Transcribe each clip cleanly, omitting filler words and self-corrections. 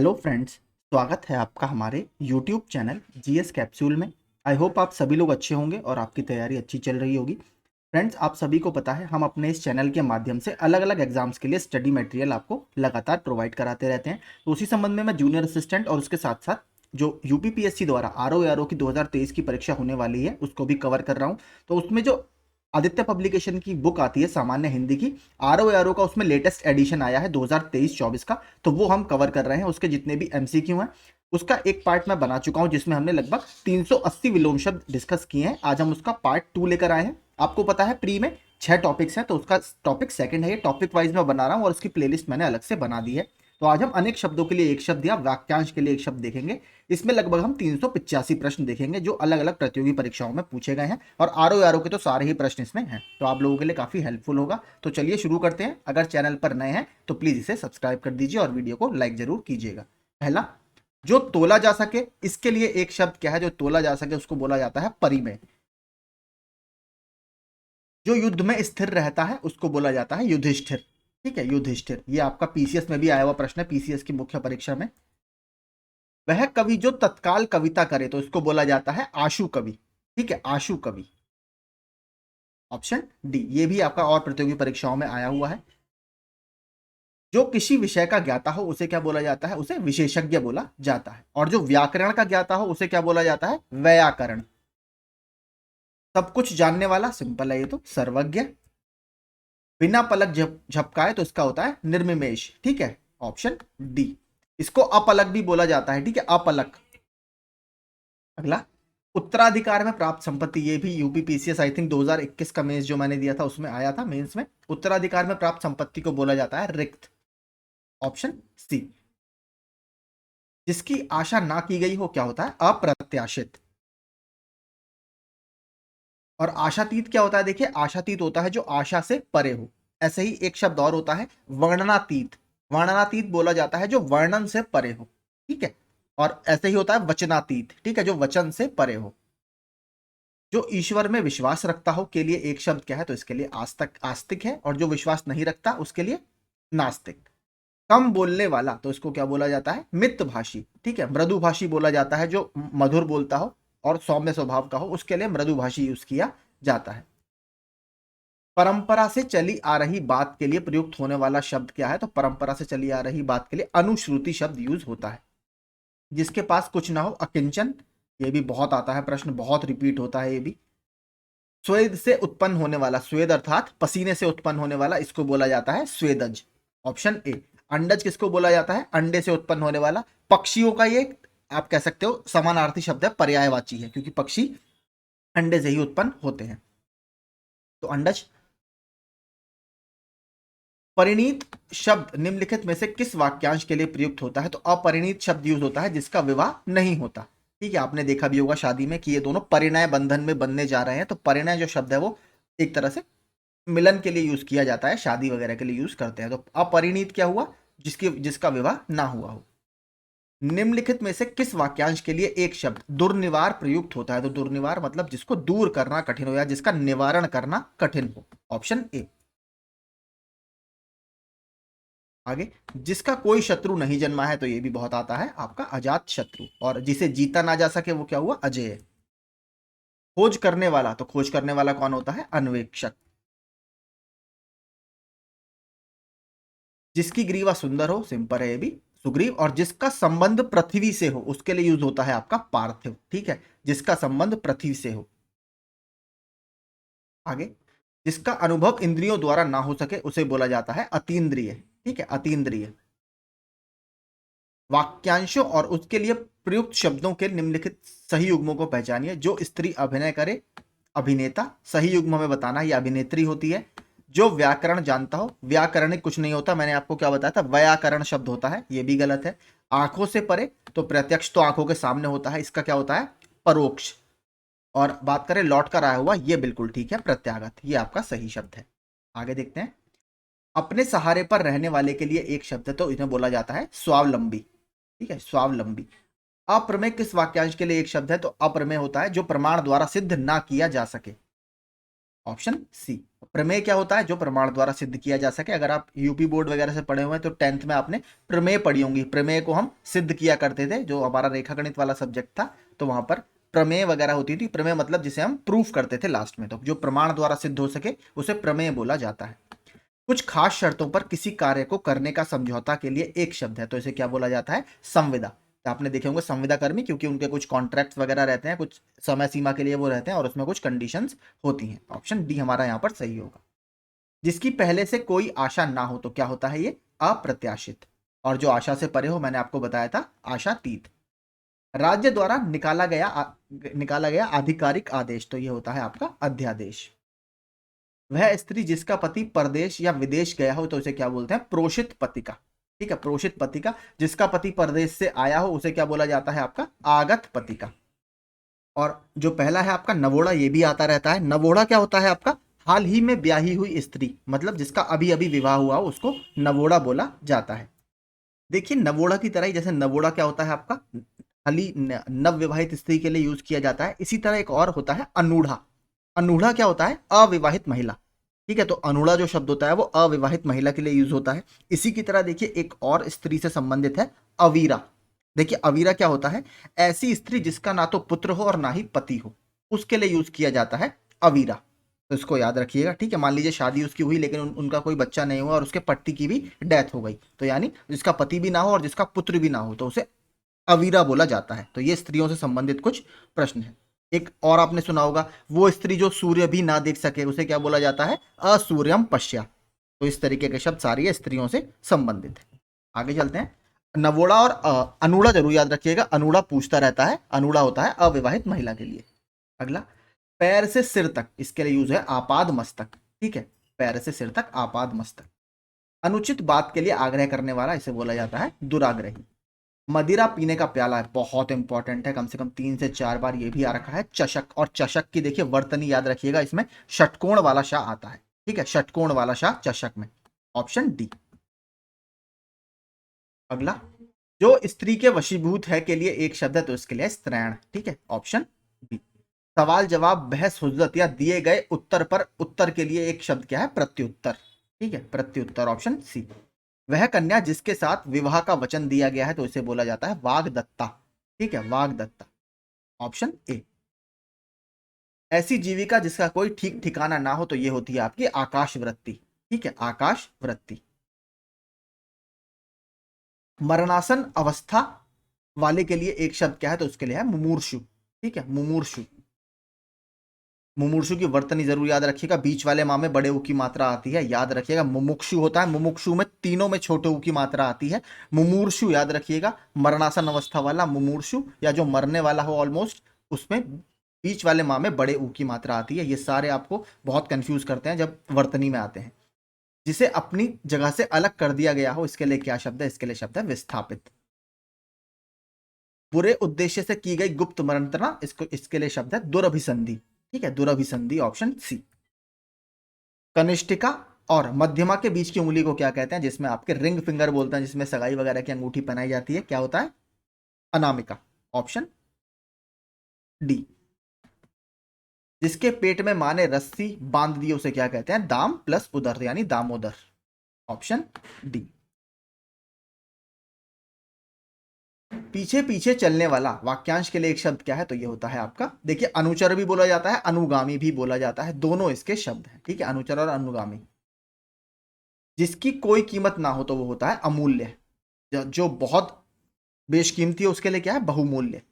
Hello friends, स्वागत है आपका हमारे यूट्यूब चैनल जीएस कैप्सूल में। आई होप आप सभी लोग अच्छे होंगे और आपकी तैयारी अच्छी चल रही होगी। फ्रेंड्स, आप सभी को पता है हम अपने इस चैनल के माध्यम से अलग अलग एग्जाम्स के लिए स्टडी मटेरियल आपको लगातार प्रोवाइड कराते रहते हैं। तो उसी संबंध में मैं जूनियर असिस्टेंट और उसके साथ साथ जो यूपीपीएससी द्वारा आरओ की 2023 की परीक्षा होने वाली है उसको भी कवर कर रहा हूँ। तो उसमें जो आदित्य पब्लिकेशन की बुक आती है सामान्य हिंदी की, आरओ का उसमें लेटेस्ट एडिशन आया है 2023-24 का। तो वो हम कवर कर रहे हैं। उसके जितने भी एमसीक्यू हैं उसका एक पार्ट मैं बना चुका हूं, जिसमें हमने लगभग 380 विलोम शब्द डिस्कस किए हैं। आज हम उसका पार्ट 2 लेकर आए हैं। आपको पता है प्री में 6 टॉपिक्स हैं, तो उसका टॉपिक सेकंड है। ये टॉपिक वाइज मैं बना रहा हूँ और उसकी प्लेलिस्ट मैंने अलग से बना दी है। तो आज हम अनेक शब्दों के लिए एक शब्द या वाक्यांश के लिए एक शब्द देखेंगे। इसमें लगभग हम 385 प्रश्न देखेंगे जो अलग अलग प्रतियोगी परीक्षाओं में पूछे गए हैं, और आरओ के तो सारे ही प्रश्न इसमें हैं। तो आप लोगों के लिए काफी हेल्पफुल होगा। तो चलिए शुरू करते हैं। अगर चैनल पर नए हैं तो प्लीज इसे सब्सक्राइब कर दीजिए और वीडियो को लाइक जरूर कीजिएगा। पहला, जो तोला जा सके, इसके लिए एक शब्द क्या है? जो तोला जा सके उसको बोला जाता है परिमेय। जो युद्ध में स्थिर रहता है उसको बोला जाता है युधिष्ठिर। ठीक है, युधिष्ठिर। ये आपका पीसीएस में भी आया हुआ प्रश्न है, पीसीएस की मुख्य परीक्षा में। वह कवि जो तत्काल कविता करे तो इसको बोला जाता है आशु कवि। ठीक है, आशु कवि। Option D. ये भी आपका और प्रतियोगी परीक्षाओं में आया हुआ है। जो किसी विषय का ज्ञाता हो उसे क्या बोला जाता है? उसे विशेषज्ञ बोला जाता है। और जो व्याकरण का ज्ञाता हो उसे क्या बोला जाता है? व्याकरण। सब कुछ जानने वाला, सिंपल है ये तो, सर्वज्ञ। बिना पलक झपकाए तो इसका होता है निर्मिमेश। ठीक है, ऑप्शन डी। इसको अपलक भी बोला जाता है। ठीक है, अपलक। अगला, उत्तराधिकार में प्राप्त संपत्ति। ये भी यूपीपीसीएस आई थिंक 2021 का मेंस जो मैंने दिया था उसमें आया था, मेंस में। उत्तराधिकार में प्राप्त संपत्ति को बोला जाता है रिक्त। Option C. जिसकी आशा ना की गई हो क्या होता है? अप्रत्याशित। और आशातीत क्या होता है? देखिए, आशातीत होता है जो आशा से परे हो। ऐसे ही एक शब्द और होता है वर्णनातीत। वर्णनातीत बोला जाता है जो वर्णन से परे हो। ठीक है, और ऐसे ही होता है वचनातीत। ठीक है, जो वचन से परे हो। जो ईश्वर में विश्वास रखता हो के लिए एक शब्द क्या है? तो इसके लिए आस्तिक, आस्तिक है। और जो विश्वास नहीं रखता उसके लिए नास्तिक। कम बोलने वाला तो इसको क्या बोला जाता है? मितभाषी। ठीक है, मृदुभाषी बोला जाता है जो मधुर बोलता हो और सौम्य स्वभाव का हो, उसके लिए मृदुभाषी यूज किया जाता है। परंपरा से चली आ रही बात के लिए प्रयुक्त होने वाला शब्द क्या है? तो परंपरा से चली आ रही बात के लिए अनुश्रुति शब्द यूज होता है। जिसके पास कुछ ना हो, अकिंचन। ये भी बहुत आता है प्रश्न, बहुत रिपीट होता है ये भी। स्वेद से उत्पन्न होने वाला, स्वेद अर्थात पसीने से उत्पन्न होने वाला, इसको बोला जाता है स्वेदज। Option A. अंडज किसको बोला जाता है? अंडे से उत्पन्न होने वाला। पक्षियों का ये आप कह सकते हो समानार्थी शब्द है, पर्यायवाची है, क्योंकि पक्षी अंडे से ही उत्पन्न होते हैं। तो अंडज। परिणीत शब्द निम्नलिखित में से किस वाक्यांश के लिए प्रयुक्त होता है? तो अपरिणीत शब्द यूज होता है जिसका विवाह नहीं होता। ठीक है, आपने देखा भी होगा शादी में कि ये दोनों परिणय बंधन में बनने जा रहे हैं। तो परिणय जो शब्द है वो एक तरह से मिलन के लिए यूज किया जाता है, शादी वगैरह के लिए यूज करते हैं। तो अपरिणीत क्या हुआ? जिसका विवाह ना हुआ हो। निम्नलिखित में से किस वाक्यांश के लिए एक शब्द दुर्निवार प्रयुक्त होता है? तो दुर्निवार मतलब जिसको दूर करना कठिन हो या जिसका निवारण करना कठिन हो। Option A. आगे, जिसका कोई शत्रु नहीं जन्मा है, तो ये भी बहुत आता है आपका अजात शत्रु। और जिसे जीता ना जा सके वो क्या हुआ? अजेय। खोज करने वाला, तो खोज करने वाला कौन होता है? अन्वेक्षक। जिसकी ग्रीवा सुंदर हो, सिंपल है ये भी, सुग्रीव। और जिसका संबंध पृथ्वी से हो उसके लिए यूज होता है आपका पार्थिव। ठीक है, जिसका संबंध पृथ्वी से हो। आगे, जिसका अनुभव इंद्रियों द्वारा ना हो सके उसे बोला जाता है अतीन्द्रिय। ठीक है, अतीन्द्रिय। वाक्यांशों और उसके लिए प्रयुक्त शब्दों के निम्नलिखित सही युग्मों को पहचानिए। जो स्त्री अभिनय करे, अभिनेता। सही युग्म हमें बताना, ये अभिनेत्री होती है। जो व्याकरण जानता हो, व्याकरणिक कुछ नहीं होता, मैंने आपको क्या बताया था, व्याकरण शब्द होता है, ये भी गलत है। आंखों से परे, तो प्रत्यक्ष तो आंखों के सामने होता है, इसका क्या होता है? परोक्ष। और बात करें लौट कर आया हुआ, ये बिल्कुल ठीक है, प्रत्यागत। ये आपका सही शब्द है। आगे देखते हैं। अपने सहारे पर रहने वाले के लिए एक शब्द है, तो इन्हें बोला जाता है स्वावलंबी। ठीक है, स्वावलंबी। अप्रमेय किस वाक्यांश के लिए एक शब्द है? तो अप्रमेय होता है जो प्रमाण द्वारा सिद्ध ना किया जा सके। Option C. प्रमेय क्या होता है? जो प्रमाण द्वारा सिद्ध किया जा सके। अगर आप यूपी बोर्ड वगैरह से पढ़े हुए हैं तो 10th में आपने प्रमेय पढ़ी होंगी। प्रमेय को हम सिद्ध किया करते थे, जो हमारा रेखागणित वाला सब्जेक्ट था, तो वहां पर प्रमेय वगैरह होती थी। प्रमेय मतलब जिसे हम प्रूफ करते थे लास्ट में, तो जो प्रमाण द्वारा सिद्ध हो सके उसे प्रमेय बोला जाता है। कुछ खास शर्तों पर किसी कार्य को करने का समझौता के लिए एक शब्द है, तो इसे क्या बोला जाता है? संविदा। तो आपने देखे होंगे संविदा कर्मी, क्योंकि उनके कुछ कॉन्ट्रैक्ट वगैरह रहते हैं, कुछ समय सीमा के लिए वो रहते हैं और उसमें कुछ कंडीशंस होती हैं। ऑप्शन डी हमारा यहाँ पर सही होगा। जिसकी पहले से कोई आशा ना हो तो क्या होता है? ये अप्रत्याशित। और जो आशा से परे हो, मैंने आपको बताया था आशातीत। राज्य द्वारा निकाला गया आधिकारिक आदेश, तो ये होता है आपका अध्यादेश। वह स्त्री जिसका पति परदेश या विदेश गया हो तो उसे क्या बोलते हैं? प्रोषित पतिका। ठीक है, प्रोषित पतिका। जिसका पति परदेश से आया हो उसे क्या बोला जाता है? आपका आगत पतिका। और जो पहला है आपका नवोड़ा, ये भी आता रहता है। नवोड़ा क्या होता है आपका? हाल ही में ब्याही हुई स्त्री, मतलब जिसका अभी अभी विवाह हुआ हो उसको नवोड़ा बोला जाता है। देखिए नवोड़ा की तरह ही, जैसे नवोड़ा क्या होता है आपका? खाली नव विवाहित स्त्री के लिए यूज किया जाता है, इसी तरह एक और होता है अनूढ़ा। अनूढ़ा क्या होता है? अविवाहित महिला। ठीक है, तो अनूढ़ा जो शब्द होता है वो अविवाहित महिला के लिए यूज होता है। इसी की तरह देखिए एक और स्त्री से संबंधित है अवीरा। देखिए अवीरा क्या होता है? ऐसी स्त्री जिसका ना तो पुत्र हो और ना ही पति हो, उसके लिए यूज किया जाता है अवीरा। तो इसको याद रखिएगा। ठीक है, मान लीजिए शादी उसकी हुई लेकिन उनका कोई बच्चा नहीं हुआ और उसके पति की भी डेथ हो गई, तो यानी जिसका पति भी ना हो और जिसका पुत्र भी ना हो तो उसे अवीरा बोला जाता है। तो ये स्त्रियों से संबंधित कुछ प्रश्न है। एक और आपने सुना होगा, वो स्त्री जो सूर्य भी ना देख सके उसे क्या बोला जाता है? असूर्यम पश्या। तो इस तरीके के शब्द सारी स्त्रियों से संबंधित है। आगे चलते हैं। नवोड़ा और अनूढ़ा जरूर याद रखिएगा। अनूढ़ा पूछता रहता है, अनूढ़ा होता है अविवाहित महिला के लिए। अगला, पैर से सिर तक, इसके लिए यूज है आपाद मस्तक। ठीक है, पैर से सिर तक आपाद मस्तक। अनुचित बात के लिए आग्रह करने वाला, इसे बोला जाता है दुराग्रही। मदिरा पीने का प्याला है, बहुत इंपॉर्टेंट है, कम से कम 3 से 4 बार ये भी आ रखा है। चषक, और चषक की देखिए वर्तनी याद रखिएगा, इसमें षटकोण वाला शाह आता है। ठीक है, षटकोण वाला शाह चषक में। Option D. अगला, जो स्त्री के वशीभूत है के लिए एक शब्द है तो इसके लिए स्त्रैण। ठीक है, ऑप्शन बी। सवाल जवाब बहस हुज्जत या दिए गए उत्तर पर उत्तर के लिए एक शब्द क्या है? प्रत्युत्तर। ठीक है, प्रत्युत्तर, ऑप्शन सी। वह कन्या जिसके साथ विवाह का वचन दिया गया है तो इसे बोला जाता है वागदत्ता। ठीक है, वागदत्ता, ऑप्शन ए। ऐसी जीविका जिसका कोई ठीक ठिकाना ना हो तो ये होती है आपकी आकाश वृत्ति। ठीक है, आकाश वृत्ति। मरणासन अवस्था वाले के लिए एक शब्द क्या है तो उसके लिए है मुमूर्षु। ठीक है, मुमूर्षु। मुमूर्षु की वर्तनी जरूर याद रखिएगा। बीच वाले माँ में बड़े ऊ की मात्रा आती है, याद रखिएगा। मुमुक्षु होता है, मुमुक्षु में तीनों में छोटे ऊ की मात्रा आती है। मुमूर्षु याद रखिएगा। मरणासन अवस्था वाला मुमूर्षु, या जो मरने वाला हो ऑलमोस्ट, उसमें बीच वाले माँ में बड़े ऊ की मात्रा आती है। ये सारे आपको बहुत कंफ्यूज करते हैं जब वर्तनी में आते हैं। जिसे अपनी जगह से अलग कर दिया गया हो, इसके लिए क्या शब्द है? इसके लिए शब्द है विस्थापित। बुरे उद्देश्य से की गई गुप्त मंत्रणा, इसको इसके लिए शब्द है दुरभिसंधि। ठीक है, दुरभिसंधि, ऑप्शन सी। कनिष्ठिका और मध्यमा के बीच की उंगली को क्या कहते हैं? जिसमें आपके रिंग फिंगर बोलते हैं, जिसमें सगाई वगैरह की अंगूठी पहनाई जाती है, क्या होता है? Anamika, option D. जिसके पेट में माँ ने रस्सी बांध दी उसे क्या कहते हैं? दाम प्लस उदर, यानी दामोदर, ऑप्शन डी। पीछे पीछे चलने वाला वाक्यांश के लिए एक शब्द क्या है तो ये होता है आपका, देखिए अनुचर भी बोला जाता है, अनुगामी भी बोला जाता है, दोनों इसके शब्द हैं। ठीक है, अनुचर और अनुगामी। जिसकी कोई कीमत ना हो तो वो होता है अमूल्य। जो बहुत बेशकीमती है उसके लिए क्या है? बहुमूल्य।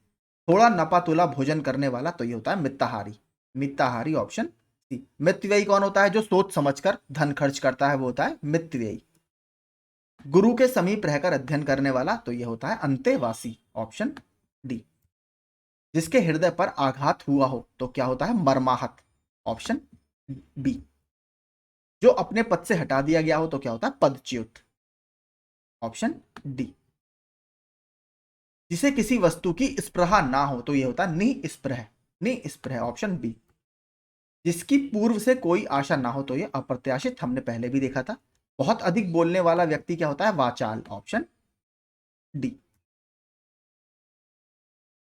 थोड़ा नपा तुला भोजन करने वाला तो ये होता है मिताहारी। मिताहारी, ऑप्शन सी। मितव्ययी कौन होता है? जो सोच समझकर धन खर्च करता है वो होता है मितव्ययी। गुरु के समीप रहकर अध्ययन करने वाला तो ये होता है अंतेवासी, ऑप्शन डी। जिसके हृदय पर आघात हुआ हो तो क्या होता है? मर्माहत, ऑप्शन बी। जो अपने पद से हटा दिया गया हो तो क्या होता है? पदच्युत, ऑप्शन डी। जिसे किसी वस्तु की स्पृहा ना हो तो यह होता है निस्पृह। निस्पृह, ऑप्शन बी। जिसकी पूर्व से कोई आशा ना हो तो यह अप्रत्याशित, हमने पहले भी देखा था। बहुत अधिक बोलने वाला व्यक्ति क्या होता है? वाचाल, ऑप्शन डी।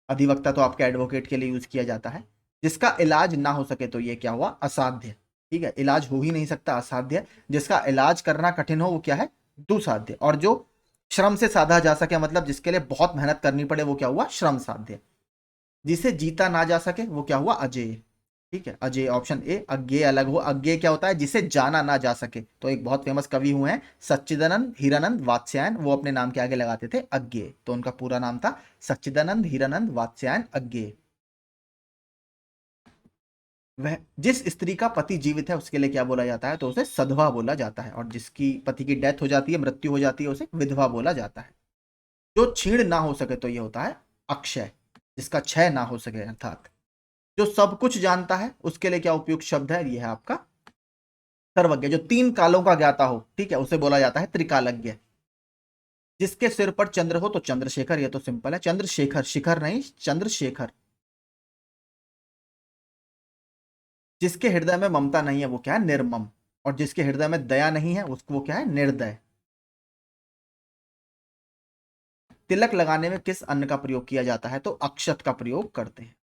अधिवक्ता तो आपके एडवोकेट के लिए यूज किया जाता है। जिसका इलाज ना हो सके तो यह क्या हुआ? असाध्य। ठीक है, इलाज हो ही नहीं सकता, असाध्य। जिसका इलाज करना कठिन हो वो क्या है, दुसाध्य। और जो श्रम से साधा जा सके, मतलब जिसके लिए बहुत मेहनत करनी पड़े, वो क्या हुआ, श्रम साध्य। जिसे जीता ना जा सके वो क्या हुआ, अजेय। ठीक है, अजय ऑप्शन ए। अज्ञेय अलग हो, अज्ञेय क्या होता है, जिसे जाना ना जा सके। तो एक बहुत फेमस कवि हुए हैं सच्चिदानंद हीरानंद वात्स्यायन, वो अपने नाम के आगे लगाते थे अज्ञेय, तो उनका पूरा नाम था सच्चिदानंद हीरानंद वात्स्यायन अज्ञेय। वह जिस स्त्री का पति जीवित है उसके लिए क्या बोला जाता है, तो उसे सधवा बोला जाता है। और जिसकी पति की डेथ हो जाती है, मृत्यु हो जाती है, उसे विधवा बोला जाता है। जो छीण ना हो सके तो ये होता है अक्षय, जिसका क्षय ना हो सके, अर्थात जो सब कुछ जानता है उसके लिए क्या उपयुक्त शब्द है, यह है आपका सर्वज्ञ। जो तीन कालों का ज्ञाता हो, ठीक है, उसे बोला जाता है त्रिकालज्ञ। जिसके सिर पर चंद्र हो तो चंद्रशेखर, ये तो सिंपल है, चंद्रशेखर, शिखर नहीं, चंद्रशेखर। जिसके हृदय में ममता नहीं है वो क्या है, निर्मम। और जिसके हृदय में दया नहीं है उसको वो क्या है, निर्दय। तिलक लगाने में किस अन्न का प्रयोग किया जाता है, तो अक्षत का प्रयोग करते हैं।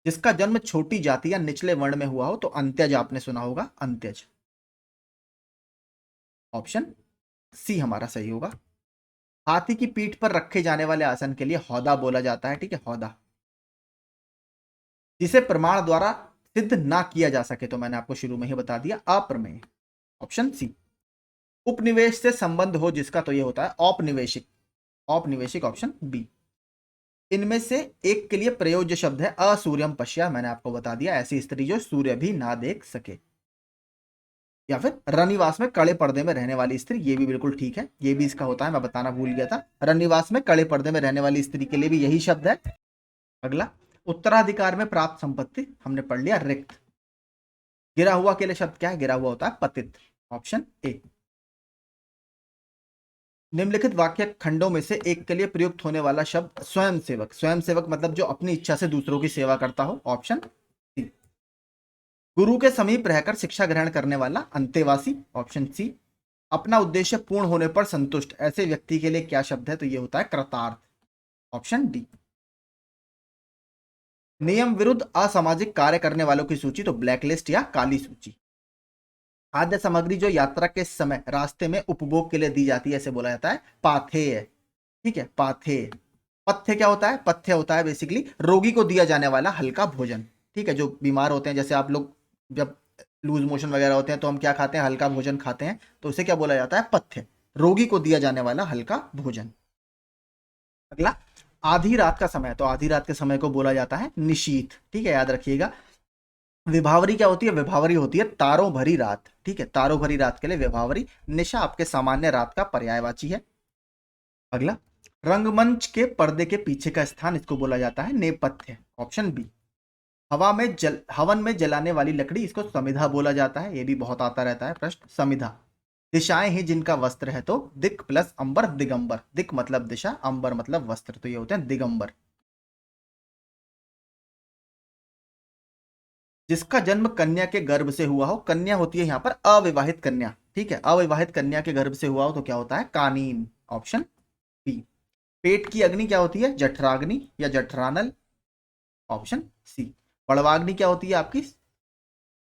जिसका जन्म छोटी जाति या निचले वर्ण में हुआ हो तो अंत्यज, आपने सुना होगा अंत्यज। ऑप्शन सी हमारा सही होगा। हाथी की पीठ पर रखे जाने वाले आसन के लिए हौदा बोला जाता है, ठीक है, हौदा। जिसे प्रमाण द्वारा सिद्ध ना किया जा सके तो मैंने आपको शुरू में ही बता दिया, अप्रमेय। Option C. उपनिवेश से संबंध हो जिसका, तो ये होता है औपनिवेशिक, औपनिवेशिक ऑप्शन बी। इनमें से एक के लिए प्रयोज्य शब्द है असूर्यम पश्या, मैंने आपको बता दिया, ऐसी स्त्री जो सूर्य भी ना देख सके। या फिर रनिवास में कड़े पर्दे में रहने वाली स्त्री, ये भी बिल्कुल ठीक है, ये भी इसका होता है, मैं बताना भूल गया था। रनिवास में कड़े पर्दे में रहने वाली स्त्री के लिए भी यही शब्द है। अगला, उत्तराधिकार में प्राप्त संपत्ति, हमने पढ़ लिया रिक्त। गिरा हुआ के लिए शब्द क्या है, गिरा हुआ होता है पतित। Option A. निम्नलिखित वाक्य खंडों में से एक के लिए प्रयुक्त होने वाला शब्द स्वयं सेवक, स्वयं सेवक मतलब जो अपनी इच्छा से दूसरों की सेवा करता हो। Option C. गुरु के समीप रहकर शिक्षा ग्रहण करने वाला अंतेवासी। Option C. अपना उद्देश्य पूर्ण होने पर संतुष्ट, ऐसे व्यक्ति के लिए क्या शब्द है, तो ये होता है कृतार्थ। Option D. नियम विरुद्ध असामाजिक कार्य करने वालों की सूची, तो ब्लैकलिस्ट या काली सूची। खाद्य सामग्री जो यात्रा के समय रास्ते में उपभोग के लिए दी जाती है, इसे बोला जाता है पाथेय। ठीक है, पाथेय। पथ्य क्या होता है, पथ्य होता है बेसिकली रोगी को दिया जाने वाला हल्का भोजन। ठीक है, जो बीमार होते हैं, जैसे आप लोग जब लूज मोशन वगैरह होते हैं तो हम क्या खाते हैं, हल्का भोजन खाते हैं, तो उसे क्या बोला जाता है, पथ्य। रोगी को दिया जाने वाला हल्का भोजन। अगला, आधी रात का समय, तो आधी रात के समय को बोला जाता है निशीथ। ठीक है, याद रखिएगा। विभावरी क्या होती है, विभावरी होती है तारों भरी रात। ठीक है, तारों भरी रात के लिए विभावरी। निशा आपके सामान्य रात का पर्यायवाची है। अगला, रंगमंच के पर्दे के पीछे का स्थान, इसको बोला जाता है नेपथ्य। Option B. हवन में जलाने वाली लकड़ी, इसको समिधा बोला जाता है, ये भी बहुत आता रहता है प्रश्न, समिधा। दिशाएं ही जिनका वस्त्र है, तो दिक प्लस अंबर दिगंबर। दिक मतलब दिशा, अंबर मतलब वस्त्र, तो ये होते हैं दिगंबर। जिसका जन्म कन्या के गर्भ से हुआ हो, कन्या होती है यहाँ पर अविवाहित कन्या। ठीक है, अविवाहित कन्या के गर्भ से हुआ हो तो क्या होता है, कानीन। Option B. पेट की अग्नि क्या होती है, जठराग्नि या जठरानल। Option C. पड़वाग्नि क्या होती है आपकी,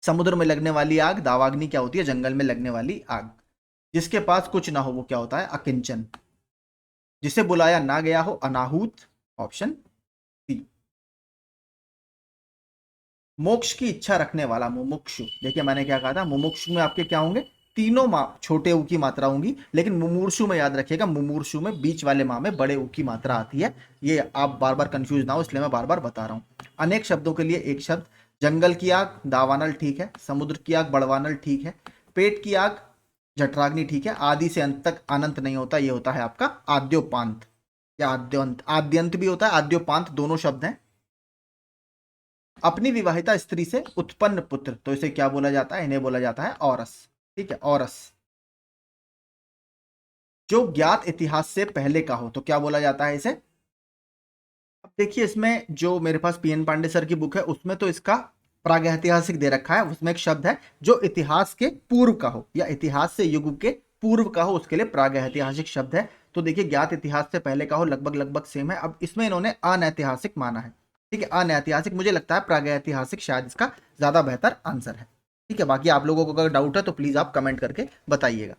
समुद्र में लगने वाली आग। दावाग्नि क्या होती है, जंगल में लगने वाली आग। जिसके पास कुछ ना हो वो क्या होता है, अकिंचन। जिसे बुलाया ना गया हो, अनाहूत। Option C. मोक्ष की इच्छा रखने वाला, मुमुक्षु। देखिए मैंने क्या कहा था, मुमुक्षु में आपके क्या होंगे, तीनों माँ छोटे ऊ की मात्रा होंगी, लेकिन मुमूर्षु में याद रखिएगा, मुमूर्षु में बीच वाले माँ में बड़े ऊ की मात्रा आती है। ये आप बार बार कंफ्यूज ना हो, इसलिए मैं बार बार बता रहा हूँ। अनेक शब्दों के लिए एक शब्द, जंगल की आग दावानल ठीक है, समुद्र की आग बड़वानल ठीक है, पेट की आग जठराग्नि ठीक है, आदि से अंत तक अनंत नहीं होता, ये होता है आपका आद्योपांत या आद्यंत। आद्यंत भी होता है, आद्योपांत दोनों शब्द हैं। अपनी विवाहिता स्त्री से उत्पन्न पुत्र, तो इसे क्या बोला जाता है, इन्हें बोला जाता है औरस। ठीक है, औरस। जो ज्ञात इतिहास से पहले का हो तो क्या बोला जाता है इसे। अब देखिए इसमें जो मेरे पास पीएन पांडे सर की बुक है उसमें तो इसका प्रागैतिहासिक दे रखा है, उसमें एक शब्द है जो इतिहास के पूर्व का हो या इतिहास से युग के पूर्व का हो, उसके लिए प्रागैतिहासिक शब्द है। तो देखिए ज्ञात इतिहास से पहले का हो लगभग लगभग सेम है। अब इसमें इन्होंने अनैतिहासिक माना है। ठीक है, अनैतिहासिक, मुझे लगता है प्रागैतिहासिक शायद इसका ज्यादा बेहतर आंसर है। ठीक है, बाकी आप लोगों को अगर डाउट है तो प्लीज आप कमेंट करके बताइएगा।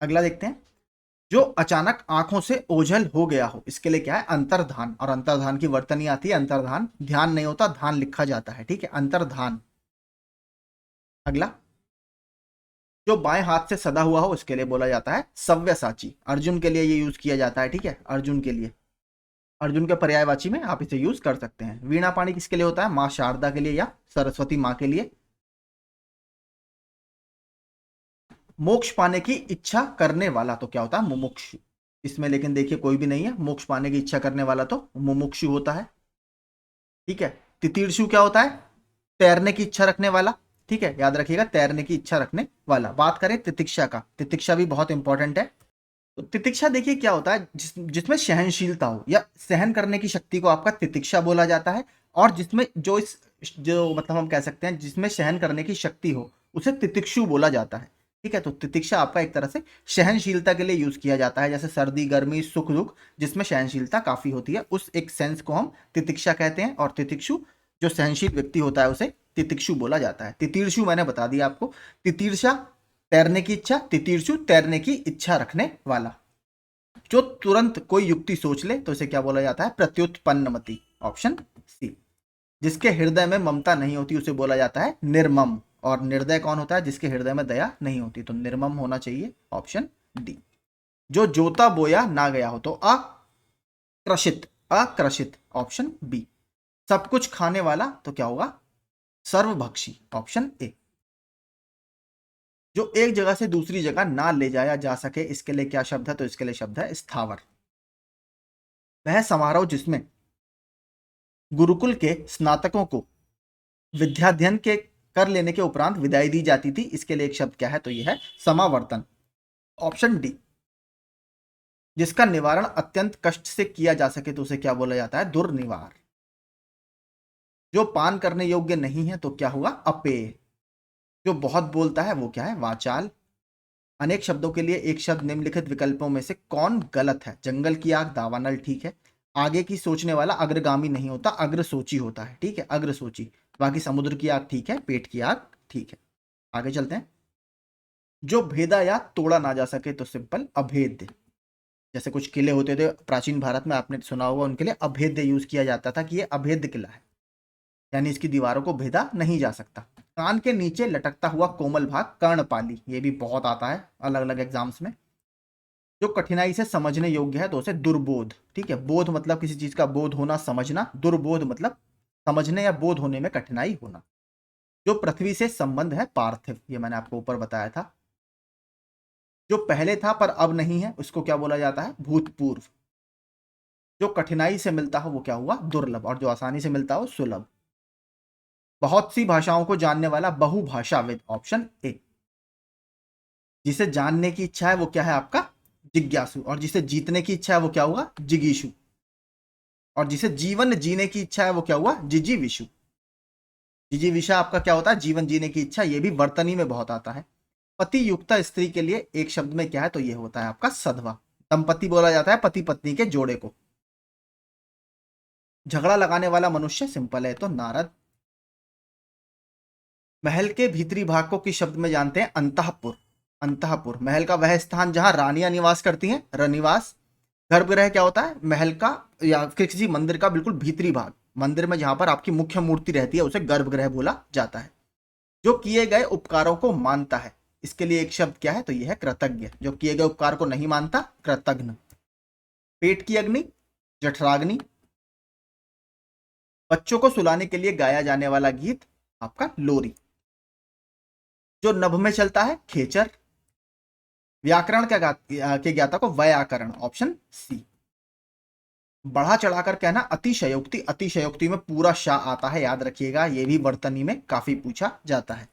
अगला देखते हैं, जो अचानक आंखों से ओझल हो गया हो, इसके लिए क्या है, अंतर्धान। और अंतर्धान की वर्तनी आती है अंतर्धान, ध्यान नहीं होता, धान लिखा जाता है, ठीक है, अंतर्धान। अगला, जो बाएं हाथ से सदा हुआ हो, इसके लिए बोला जाता है सव्यसाची। अर्जुन के लिए ये यूज किया जाता है, ठीक है, अर्जुन के लिए, अर्जुन के पर्यायवाची में आप इसे यूज कर सकते हैं। वीणा पाणी किसके लिए होता है, माँ शारदा के लिए या सरस्वती माँ के लिए। मोक्ष पाने की इच्छा करने वाला तो क्या होता है, मुमुक्षु। इसमें लेकिन देखिए कोई भी नहीं है, मोक्ष पाने की इच्छा करने वाला तो मुमुक्षु होता है, ठीक है। तितीर्षु क्या होता है, तैरने की इच्छा रखने वाला, ठीक है, याद रखिएगा, तैरने की इच्छा रखने वाला। बात करें तितिक्षा का, तितिक्षा भी बहुत इंपॉर्टेंट है। तो तितिक्षा देखिए क्या होता है, जिसमें सहनशीलता हो या सहन करने की शक्ति को आपका तितिक्षा बोला जाता है। और जिसमें जो मतलब हम कह सकते हैं जिसमें सहन करने की शक्ति हो, उसे तितिक्षु बोला जाता है, ठीक है। तो तितिक्षा आपका एक तरह से सहनशीलता के लिए यूज किया जाता है, जैसे सर्दी गर्मी सुख दुख, जिसमें सहनशीलता काफी होती है, उस एक सेंस को हम तितिक्षा कहते हैं। और तितिक्षु जो सहनशील व्यक्ति होता है उसे तितिक्षु बोला जाता है। तितीर्षु मैंने बता दिया आपको, तितीर्षा तैरने की इच्छा, तितीर्षु तैरने की इच्छा रखने वाला। जो तुरंत कोई युक्ति सोच ले तो इसे क्या बोला जाता है, प्रत्युत्पन्नमति, ऑप्शन सी। जिसके हृदय में ममता नहीं होती उसे बोला जाता है निर्मम। और निर्दय कौन होता है, जिसके हृदय में दया नहीं होती, तो निर्मम होना चाहिए, ऑप्शन डी। जो जोता बोया ना गया हो तो अकृषित, अकृषित, ऑप्शन बी। सब कुछ खाने वाला तो क्या होगा, सर्वभक्षी, ऑप्शन ए। जो एक जगह से दूसरी जगह ना ले जाया जा सके, इसके लिए क्या शब्द है, तो इसके लिए शब्द है स्थावर। वह समारोह जिसमें गुरुकुल के स्नातकों को विद्याध्ययन के कर लेने के उपरांत विदाई दी जाती थी, इसके लिए एक शब्द क्या है, तो यह है समावर्तन, ऑप्शन डी। जिसका निवारण अत्यंत कष्ट से किया जा सके तो उसे क्या बोला जाता है, दुर्निवार। जो पान करने योग्य नहीं है तो क्या हुआ, अपेय। जो बहुत बोलता है वो क्या है, वाचाल। अनेक शब्दों के लिए एक शब्द निम्नलिखित विकल्पों में से कौन गलत है, जंगल की आग, दावानल, ठीक है। आगे की सोचने वाला अग्रगामी नहीं होता, अग्रसोची होता है, ठीक है, अग्रसोची। बाकी समुद्र की आग ठीक है, पेट की आग ठीक है। आगे चलते हैं। जो भेदा या तोड़ा ना जा सके तो सिंपल अभेद्य। जैसे कुछ किले होते थे प्राचीन भारत में, आपने सुना होगा, उनके लिए अभेद्य यूज किया जाता था कि ये अभेद्य किला है, यानी इसकी दीवारों को भेदा नहीं जा सकता। कान के नीचे लटकता हुआ कोमल भाग, कर्णपाली, ये भी बहुत आता है अलग अलग एग्जाम्स में। जो कठिनाई से समझने योग्य है तो उसे दुर्बोध, ठीक है। बोध मतलब किसी चीज का बोध होना, समझना। दुर्बोध मतलब समझने या बोध होने में कठिनाई होना। जो पृथ्वी से संबंध है, पार्थिव, ये मैंने आपको ऊपर बताया था। जो पहले था पर अब नहीं है उसको क्या बोला जाता है, भूतपूर्व। जो कठिनाई से मिलता हो वो क्या हुआ, दुर्लभ। और जो आसानी से मिलता हो, सुलभ। बहुत सी भाषाओं को जानने वाला बहुभाषाविद, ऑप्शन ए। जिसे जानने की इच्छा है वो क्या है आपका, जिज्ञासु। और जिसे जीतने की इच्छा है वो क्या हुआ, जिगीषु। और जिसे जीवन जीने की इच्छा है वो क्या हुआ, जिजीविषु। जिजीविषा आपका क्या होता है, जीवन जीने की इच्छा, ये भी वर्तनी में बहुत आता है। पति युक्ता स्त्री के लिए एक शब्द में क्या है, तो ये होता है आपका सधवा। दंपति बोला जाता है पति पत्नी के जोड़े को। झगड़ा लगाने वाला मनुष्य सिंपल है तो नारद। महल के भीतरी भाग को किस शब्द में जानते हैं, अंतःपुर। अंतःपुर महल का वह स्थान जहां रानियां निवास करती हैं, रनिवास। गर्भगृह क्या होता है, महल का या फिर किसी मंदिर का बिल्कुल भीतरी भाग, मंदिर में जहां पर आपकी मुख्य मूर्ति रहती है उसे गर्भगृह बोला जाता है। जो किए गए उपकारों को मानता है, इसके लिए एक शब्द क्या है, तो यह है कृतज्ञ। जो किए गए उपकार को नहीं मानता, कृतघ्न। पेट की अग्नि, जठराग्नि। बच्चों को सुलाने के लिए गाया जाने वाला गीत आपका लोरी। जो नभ में चलता है, खेचर। व्याकरण के ज्ञाता को व्याकरण, ऑप्शन सी। बढ़ा चढ़ाकर कहना अतिशयोक्ति, अतिशयोक्ति में पूरा शाह आता है, याद रखिएगा, यह भी वर्तनी में काफी पूछा जाता है।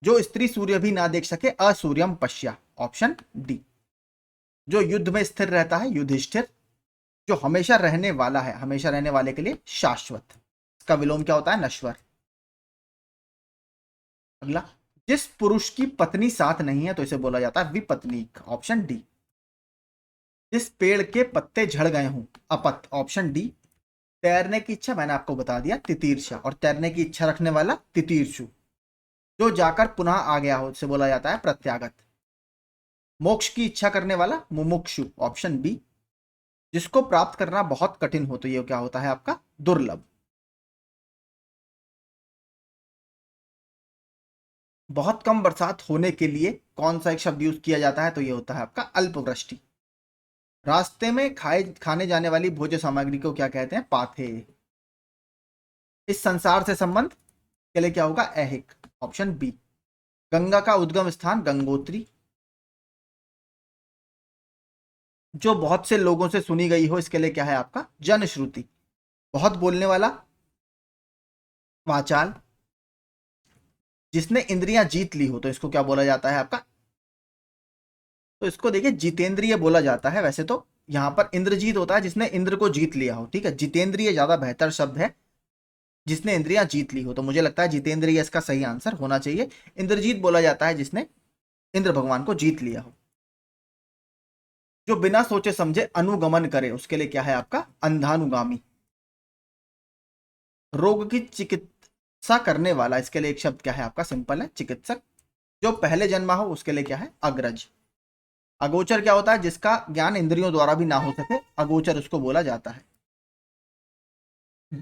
जो स्त्री सूर्य भी ना देख सके, असूर्यम पश्या, ऑप्शन डी। जो युद्ध में स्थिर रहता है, युधिष्ठिर। जो हमेशा रहने वाला है, हमेशा रहने वाले के लिए शाश्वत, इसका विलोम क्या होता है, नश्वर। अगला, जिस पुरुष की पत्नी साथ नहीं है तो इसे बोला जाता है विपत्नीक, ऑप्शन डी। जिस पेड़ के पत्ते झड़ गए हों, अपत, ऑप्शन डी। तैरने की इच्छा मैंने आपको बता दिया तितीर्षा, और तैरने की इच्छा रखने वाला तितीर्षु। जो जाकर पुनः आ गया हो उसे बोला जाता है प्रत्यागत। मोक्ष की इच्छा करने वाला मुमुक्षु, ऑप्शन बी। जिसको प्राप्त करना बहुत कठिन हो तो ये क्या होता है आपका दुर्लभ। बहुत कम बरसात होने के लिए कौन सा एक शब्द यूज किया जाता है तो ये होता है आपका अल्पवृष्टि। रास्ते में खाने जाने वाली भोज्य सामग्री को क्या कहते हैं पाथे। इस संसार से संबंध के लिए क्या होगा ऐहिक, ऑप्शन बी। गंगा का उद्गम स्थान गंगोत्री। जो बहुत से लोगों से सुनी गई हो इसके लिए क्या है आपका जनश्रुति। बहुत बोलने वाला वाचाल। जिसने इंद्रियां जीत ली हो तो इसको क्या बोला जाता है आपका, तो इसको देखिए जितेंद्रिय बोला जाता है। वैसे तो यहां पर इंद्रजीत होता है जिसने इंद्र को जीत लिया हो, ठीक है। जितेंद्रिय ज्यादा बेहतर शब्द है, जिसने इंद्रियां जीत ली हो, तो मुझे लगता है जितेंद्रिय इसका सही आंसर होना चाहिए। इंद्रजीत बोला जाता है जिसने इंद्र भगवान को जीत लिया हो। जो बिना सोचे समझे अनुगमन करे उसके लिए क्या है आपका अंधानुगामी। रोग की चिकित्सा करने वाला, इसके लिए एक शब्द क्या है आपका सिंपल है चिकित्सक। जो पहले जन्मा हो उसके लिए क्या है अग्रज। अगोचर क्या होता है जिसका ज्ञान इंद्रियों द्वारा भी ना हो सके, अगोचर उसको बोला जाता है।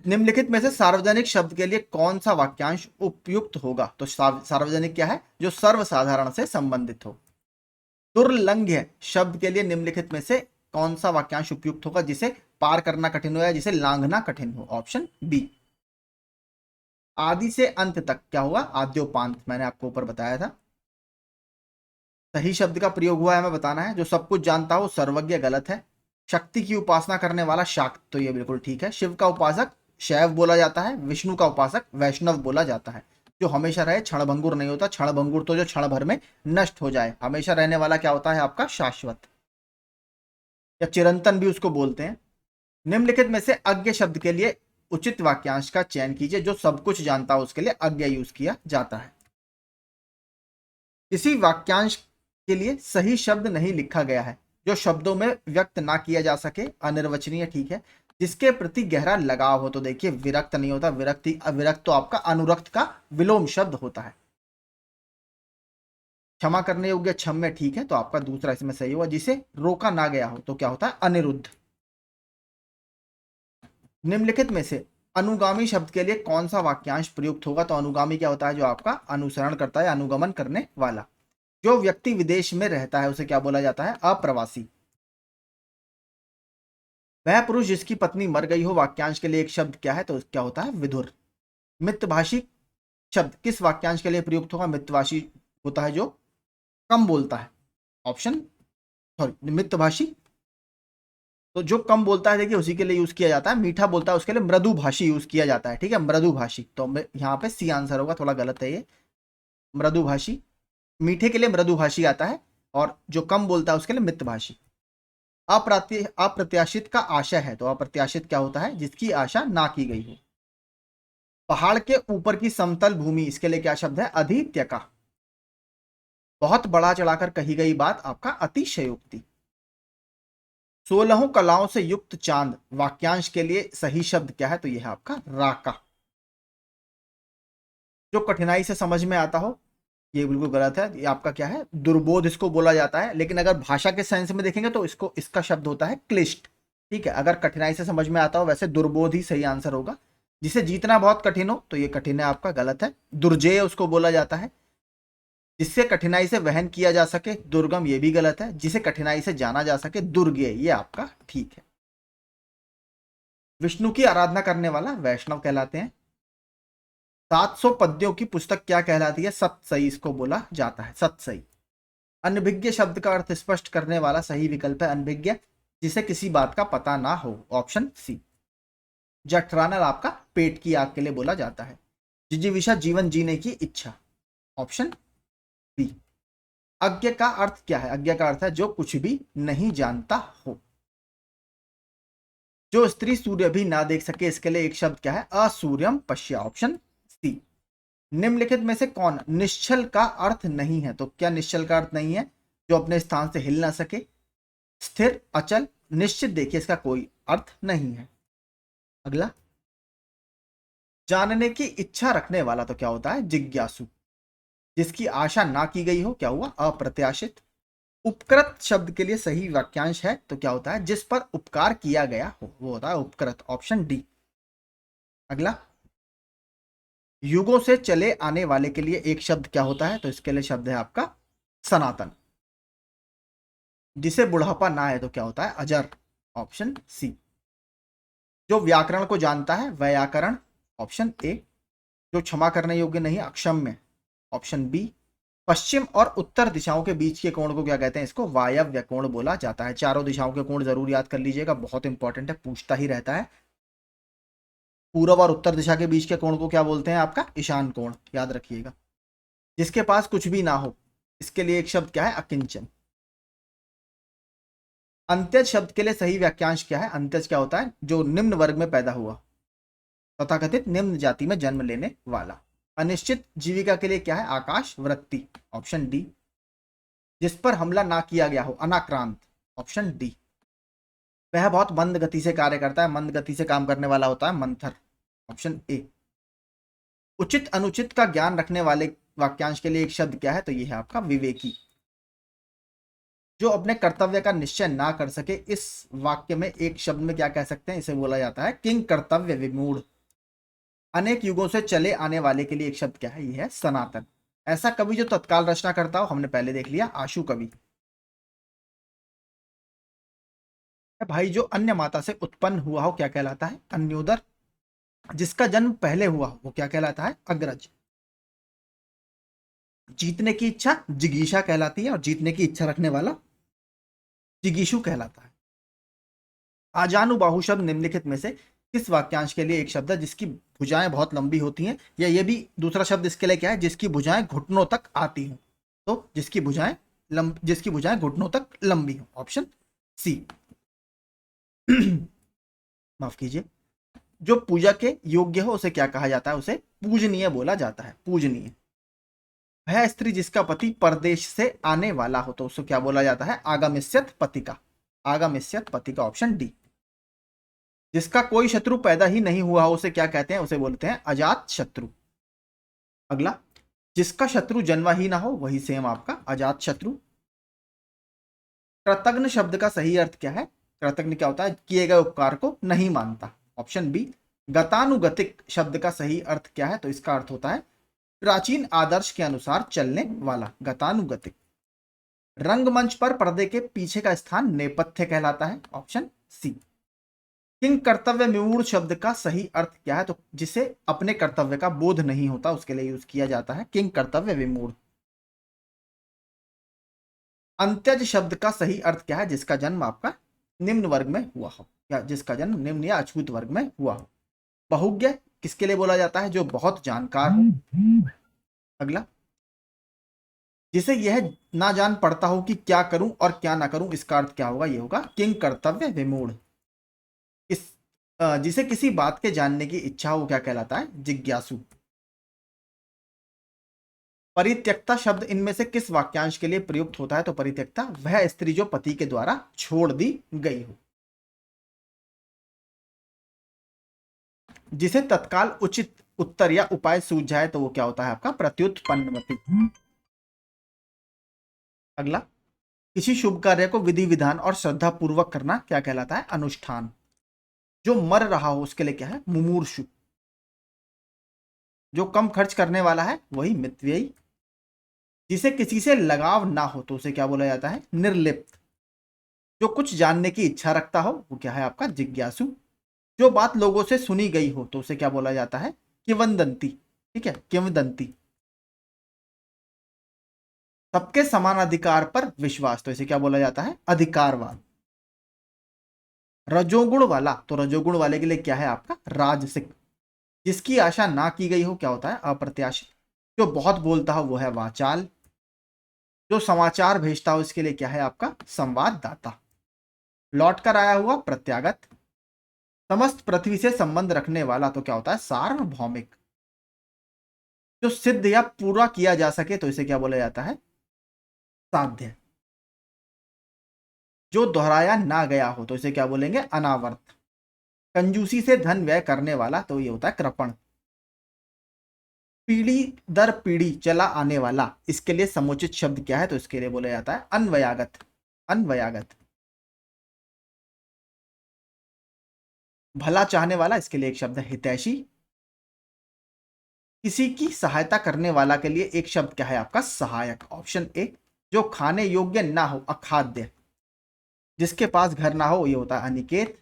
निम्नलिखित में से सार्वजनिक शब्द के लिए कौन सा वाक्यांश उपयुक्त होगा, तो सार्वजनिक क्या है जो सर्वसाधारण से संबंधित हो। दुर्लंघ्य शब्द के लिए निम्नलिखित में से कौन सा वाक्यांश उपयुक्त होगा जिसे पार करना कठिन हो या जिसे लांघना कठिन हो, ऑप्शन बी। आदि से अंत तक क्या हुआ आद्योपांत, मैंने आपको ऊपर बताया था। सही शब्द का प्रयोग हुआ है हमें बताना है। जो सब कुछ जानता हो सर्वज्ञ गलत है। शक्ति की उपासना करने वाला शाक्त, तो ये बिल्कुल ठीक है। शिव का उपासक शैव बोला जाता है। विष्णु का उपासक वैष्णव बोला जाता है। जो हमेशा रहे क्षणभंगुर नहीं होता। क्षणभंगुर तो जो क्षण भर में नष्ट हो जाए, हमेशा रहने वाला क्या होता है आपका शाश्वत, या चिरंतन भी उसको बोलते हैं। निम्नलिखित में से अज्ञ शब्द के लिए उचित वाक्यांश का चयन कीजिए। जो सब कुछ जानता हो उसके लिए अज्ञ यूज किया जाता है। किसी वाक्यांश के लिए सही शब्द नहीं लिखा गया है जो शब्दों में व्यक्त ना किया जा सके, अनिर्वचनीय, ठीक है। जिसके प्रति गहरा लगाव हो, तो देखिए विरक्त नहीं होता। विरक्ति अविरक्त तो आपका अनुरक्त का विलोम शब्द होता है। क्षमा करने योग्य क्षम्य, ठीक है, तो आपका दूसरा इसमें सही हुआ। जिसे रोका ना गया हो तो क्या होता है अनिरुद्ध। निम्नलिखित में से अनुगामी शब्द के लिए कौन सा वाक्यांश प्रयुक्त होगा, तो अनुगामी क्या होता है जो आपका अनुसरण करता है, अनुगमन करने वाला। जो व्यक्ति विदेश में रहता है उसे क्या बोला जाता है अप्रवासी। वह पुरुष जिसकी पत्नी मर गई हो, वाक्यांश के लिए एक शब्द क्या है तो क्या होता है विधुर। मितभाषी शब्द किस वाक्यांश के लिए प्रयुक्त होगा, मितभाषी होता है जो कम बोलता है, ऑप्शन सॉरी मितभाषी तो जो कम बोलता है देखिए उसी के लिए यूज किया जाता है। मीठा बोलता है उसके लिए मृदुभाषी यूज किया जाता है, ठीक है, मृदुभाषी। तो यहाँ पे सी आंसर होगा, थोड़ा गलत है ये। मृदुभाषी मीठे के लिए मृदुभाषी आता है, और जो कम बोलता है उसके लिए मितभाषी। अप्रत्याशित का आशय है, तो अप्रत्याशित क्या होता है जिसकी आशा ना की गई हो। पहाड़ के ऊपर की समतल भूमि, इसके लिए क्या शब्द है अधित्य का। बहुत बड़ा चढ़ाकर कही गई बात आपका अतिशयोक्ति। 16 कलाओं से युक्त चांद, वाक्यांश के लिए सही शब्द क्या है तो यह है आपका राका। जो कठिनाई से समझ में आता हो, ये बिल्कुल गलत है, ये आपका क्या है दुर्बोध इसको बोला जाता है। लेकिन अगर भाषा के सेंस में देखेंगे तो इसको इसका शब्द होता है क्लिष्ट, ठीक है। अगर कठिनाई से समझ में आता हो वैसे दुर्बोध ही सही आंसर होगा। जिसे जीतना बहुत कठिन हो तो ये कठिन है आपका गलत है। दुर्जेय उसको बोला जाता है। जिससे कठिनाई से वहन किया जा सके दुर्गम, ये भी गलत है। जिसे कठिनाई से जाना जा सके दुर्गेय, ये आपका ठीक है। विष्णु की आराधना करने वाला वैष्णव कहलाते हैं। 700 पद्यों की पुस्तक क्या कहलाती है, सतसई इसको बोला जाता है, सतसई। अनभिज्ञ शब्द का अर्थ स्पष्ट करने वाला सही विकल्प है अनभिज्ञ, जिसे किसी बात का पता ना हो, ऑप्शन सी। जठरानल आपका पेट की आग के लिए बोला जाता है। जिजीविषा जीवन जीने की इच्छा, ऑप्शन बी। अज्ञ का अर्थ क्या है, अज्ञ का अर्थ है जो कुछ भी नहीं जानता हो। जो स्त्री सूर्य भी ना देख सके, इसके लिए एक शब्द क्या है असूर्यम पश्य, ऑप्शन सी। निम्नलिखित में से कौन निश्चल का अर्थ नहीं है, तो क्या निश्चल का अर्थ नहीं है जो अपने स्थान से हिल ना सके, स्थिर, अचल, निश्चित, देखिए इसका कोई अर्थ नहीं है। अगला, जानने की इच्छा रखने वाला तो क्या होता है? जिज्ञासु। जिसकी आशा ना की गई हो, क्या हुआ? अप्रत्याशित। उपकृत शब्द के लिए सही वाक्यांश है तो क्या होता है? जिस पर उपकार किया गया हो वो होता है उपकृत, ऑप्शन डी। अगला, युगों से चले आने वाले के लिए एक शब्द क्या होता है? तो इसके लिए शब्द है आपका सनातन। जिसे बुढ़ापा ना है तो क्या होता है? अजर, ऑप्शन सी। जो व्याकरण को जानता है व्याकरण, ऑप्शन ए। जो क्षमा करने योग्य नहीं, अक्षम्य, ऑप्शन बी। पश्चिम और उत्तर दिशाओं के बीच के कोण को क्या कहते हैं? इसको वायव्य कोण बोला जाता है। चारों दिशाओं के कोण जरूर याद कर लीजिएगा, बहुत इंपॉर्टेंट है, पूछता ही रहता है। पूर्व और उत्तर दिशा के बीच के कोण को क्या बोलते हैं? आपका ईशान कोण, याद रखिएगा। जिसके पास कुछ भी ना हो, इसके लिए एक शब्द क्या है? अकिंचन। अंत्यज शब्द के लिए सही वाक्यांश क्या है? अंत्यज क्या होता है? जो निम्न वर्ग में पैदा हुआ, तथाकथित निम्न जाति में जन्म लेने वाला। अनिश्चित जीविका के लिए क्या है? आकाश वृत्ति, ऑप्शन डी। जिस पर हमला ना किया गया हो, अनाक्रांत, ऑप्शन डी। वह बहुत मंद गति से कार्य करता है, मंद गति से काम करने वाला होता है मंथर, ऑप्शन ए। उचित अनुचित का ज्ञान रखने वाले वाक्यांश के लिए एक शब्द क्या है? तो यह है आपका विवेकी। जो अपने कर्तव्य का निश्चय ना कर सके, इस वाक्य में एक शब्द में क्या कह सकते हैं? इसे बोला जाता है किंग कर्तव्य विमूढ़। अनेक युगों से चले आने वाले के लिए एक शब्द क्या है? यह है सनातन। ऐसा कवि जो तत्काल रचना करता हो, हमने पहले देख लिया, आशु कवि। भाई जो अन्य माता से उत्पन्न हुआ हो क्या कहलाता है? अन्योदर। जिसका जन्म पहले हुआ हो वो क्या कहलाता है? अग्रज। जीतने की इच्छा जिगीषा कहलाती है, और जीतने की इच्छा रखने वाला जिगीषु कहलाता है। आजानुबाहु शब्द निम्नलिखित में से किस वाक्यांश के लिए एक शब्द है? जिसकी भुजाएं बहुत लंबी होती हैं, या ये भी दूसरा शब्द इसके लिए क्या है? जिसकी भुजाएं घुटनों तक आती हों। तो जिसकी भुजाएं घुटनों तक लंबी हों, ऑप्शन सी। माफ कीजिए। जो पूजा के योग्य हो उसे क्या कहा जाता है? उसे पूजनीय बोला जाता है, पूजनीय। वह स्त्री जिसका पति परदेश से आने वाला हो तो उसको क्या बोला जाता है? आगमिष्यत पतिका, आगमिष्यत पतिका, ऑप्शन डी। जिसका कोई शत्रु पैदा ही नहीं हुआ हो उसे क्या कहते हैं? उसे बोलते हैं अजात शत्रु। अगला, जिसका शत्रु जन्मा ही ना हो वही सेम आपका अजात शत्रु। कृतघ्न शब्द का सही अर्थ क्या है? कृतघ्न क्या होता है? किए गए उपकार को नहीं मानता, ऑप्शन बी। गतानुगतिक शब्द का सही अर्थ क्या है? तो इसका अर्थ होता है प्राचीन आदर्श के अनुसार चलने वाला, गतानुगतिक। रंगमंच पर पर्दे के पीछे का स्थान नेपथ्य कहलाता है, ऑप्शन सी। किंग कर्तव्य विमूढ़ शब्द का सही अर्थ क्या है? तो जिसे अपने कर्तव्य का बोध नहीं होता उसके लिए यूज किया जाता है किंग कर्तव्य विमूढ़। अंत्यज शब्द का सही अर्थ क्या है? जिसका जन्म आपका निम्न वर्ग में हुआ हो, या जिसका जन्म निम्न या अछूत वर्ग में हुआ हो। बहुज्ञ किसके लिए बोला जाता है? जो बहुत जानकार हो। अगला, जिसे यह ना जान पड़ता हो कि क्या करूं और क्या ना करूं, इसका अर्थ क्या होगा? ये होगा किंग कर्तव्य विमूढ़। इस जिसे किसी बात के जानने की इच्छा हो क्या कहलाता है? जिज्ञासु। परित्यक्ता शब्द इनमें से किस वाक्यांश के लिए प्रयुक्त होता है? तो परित्यक्ता वह स्त्री जो पति के द्वारा छोड़ दी गई हो। जिसे तत्काल उचित उत्तर या उपाय सूझ जाए तो वो क्या होता है? आपका प्रत्युत्पन्नवती। अगला, किसी शुभ कार्य को विधि विधान और श्रद्धा पूर्वक करना क्या कहलाता है? अनुष्ठान। जो मर रहा हो उसके लिए क्या है? मुमूर्षु। जो कम खर्च करने वाला है वही मितव्ययी। जिसे किसी से लगाव ना हो तो उसे क्या बोला जाता है? निर्लिप्त। जो कुछ जानने की इच्छा रखता हो वो क्या है? आपका जिज्ञासु। जो बात लोगों से सुनी गई हो तो उसे क्या बोला जाता है? किंवदंती। ठीक है, किंवदंती। सबके समान अधिकार पर विश्वास तो इसे क्या बोला जाता है? अधिकारवाद। रजोगुण वाला तो रजोगुण वाले के लिए क्या है? आपका राजसिक। जिसकी आशा ना की गई हो क्या होता है? अप्रत्याशित। जो बहुत बोलता हो वो है वाचाल। जो समाचार भेजता हो इसके लिए क्या है? आपका संवाददाता। लौट कर आया हुआ प्रत्यागत। समस्त पृथ्वी से संबंध रखने वाला तो क्या होता है? सार्वभौमिक। जो सिद्ध या पूरा किया जा सके तो इसे क्या बोला जाता है? साध्य। जो दोहराया ना गया हो तो इसे क्या बोलेंगे? अनावर्त। कंजूसी से धन व्यय करने वाला, तो ये होता है कृपण। पीढ़ी दर पीढ़ी चला आने वाला, इसके लिए समुचित शब्द क्या है, तो इसके लिए बोला जाता है अन्वयागत। अन्वयागत। भला चाहने वाला, इसके लिए एक शब्द है हितैषी। किसी की सहायता करने वाला के लिए एक शब्द क्या है आपका, सहायक, ऑप्शन ए। जो खाने योग्य ना हो, अखाद्य। जिसके पास घर ना हो, ये होता है अनिकेत।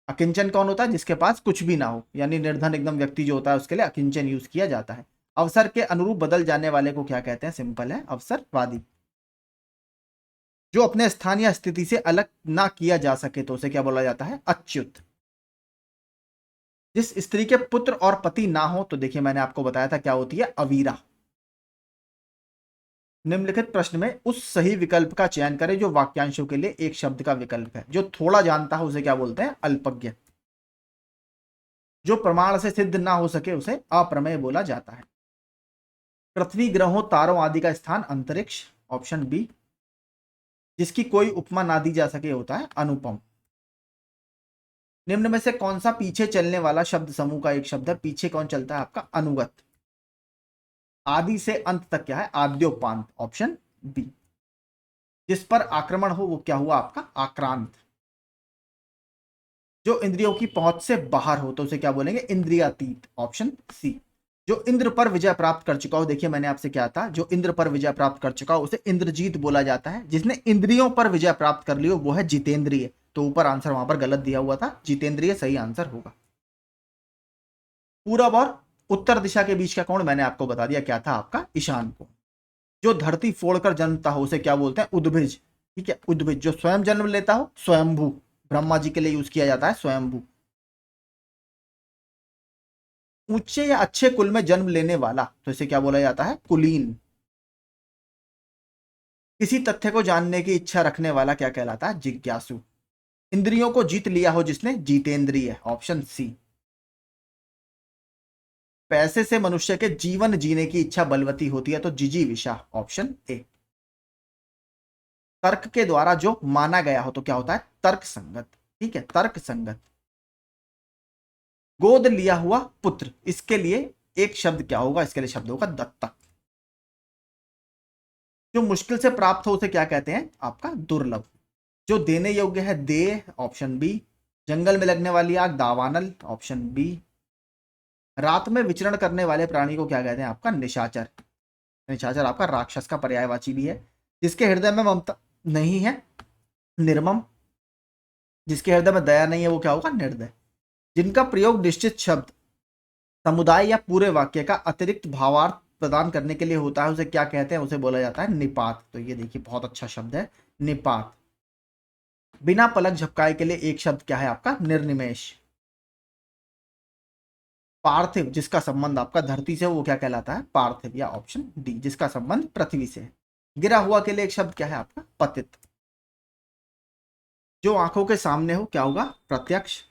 अकिंचन कौन होता है, जिसके पास कुछ भी ना हो, यानी निर्धन एकदम व्यक्ति जो होता है उसके लिए अकिंचन यूज किया जाता है। अवसर के अनुरूप बदल जाने वाले को क्या कहते हैं, सिंपल है, अवसरवादी। जो अपने स्थान या स्थिति से अलग ना किया जा सके, तो उसे क्या बोला जाता है, अच्युत। जिस स्त्री के पुत्र और पति ना हो, तो देखिए मैंने आपको बताया था क्या होती है, अवीरा। निम्नलिखित प्रश्न में उस सही विकल्प का चयन करें जो वाक्यांशों के लिए एक शब्द का विकल्प है। जो थोड़ा जानता है उसे क्या बोलते हैं, अल्पज्ञ। जो प्रमाण से सिद्ध ना हो सके उसे अप्रमेय बोला जाता है। पृथ्वी, ग्रहों, तारों आदि का स्थान अंतरिक्ष, ऑप्शन बी। जिसकी कोई उपमा ना दी जा सके होता है अनुपम। निम्न में से कौन सा पीछे चलने वाला शब्द समूह का एक शब्द है, पीछे कौन चलता है आपका, अनुगत। आदि से अंत तक क्या है, आद्योपांत, ऑप्शन बी। जिस पर आक्रमण हो वो क्या हुआ आपका, आक्रांत। जो इंद्रियों की पहुंच से बाहर हो, तो उसे क्या बोलेंगे, इंद्रियातीत, ऑप्शन सी। जो इंद्र पर विजय प्राप्त कर चुका हो, देखिए मैंने आपसे क्या था, जो इंद्र पर विजय प्राप्त कर चुका हो उसे इंद्रजीत बोला जाता है। जिसने इंद्रियों पर विजय प्राप्त कर ली हो वो है जितेंद्रिय। तो ऊपर आंसर वहां पर गलत दिया हुआ था, जितेंद्रिय सही आंसर होगा। पूरब और उत्तर दिशा के बीच का कोण मैंने आपको बता दिया क्या था आपका, ईशान कोण। जो धरती फोड़कर जन्मता हो उसे क्या बोलते हैं, उद्भिज। ठीक है, उद्भिज। जो स्वयं जन्म लेता हो, स्वयंभू। ब्रह्मा जी के लिए यूज किया जाता है स्वयंभू। ऊंचे या अच्छे कुल में जन्म लेने वाला, तो इसे क्या बोला जाता है, कुलीन। किसी तथ्य को जानने की इच्छा रखने वाला क्या कहलाता है, जिज्ञासु। इंद्रियों को जीत लिया हो जिसने, जीतेंद्रिय, ऑप्शन सी। पैसे से मनुष्य के जीवन जीने की इच्छा बलवती होती है, तो जिजीविषा, ऑप्शन ए। तर्क के द्वारा जो माना गया हो तो क्या होता है, तर्क संगत। ठीक है, तर्क संगत। गोद लिया हुआ पुत्र, इसके लिए एक शब्द क्या होगा, इसके लिए शब्द होगा दत्तक। जो मुश्किल से प्राप्त हो उसे क्या कहते हैं आपका, दुर्लभ। जो देने योग्य है, दे, ऑप्शन बी। जंगल में लगने वाली आग, दावानल, ऑप्शन बी। रात में विचरण करने वाले प्राणी को क्या कहते हैं आपका, निशाचर। निशाचर आपका राक्षस का पर्यायवाची भी है। जिसके हृदय में ममता नहीं है, निर्मम। जिसके हृदय में दया नहीं है वो क्या होगा, निर्दय। जिनका प्रयोग निश्चित शब्द, समुदाय या पूरे वाक्य का अतिरिक्त भावार्थ प्रदान करने के लिए होता है उसे क्या कहते हैं, उसे बोला जाता है निपात। तो ये देखिए बहुत अच्छा शब्द है, निपात। बिना पलक झपकाए के लिए एक शब्द क्या है आपका, निर्निमेष। पार्थिव, जिसका संबंध आपका धरती से वो क्या कहलाता है, पार्थिव, या ऑप्शन डी, जिसका संबंध पृथ्वी से है। गिरा हुआ के लिए एक शब्द क्या है आपका, पतित। जो आंखों के सामने हो क्या होगा, प्रत्यक्ष।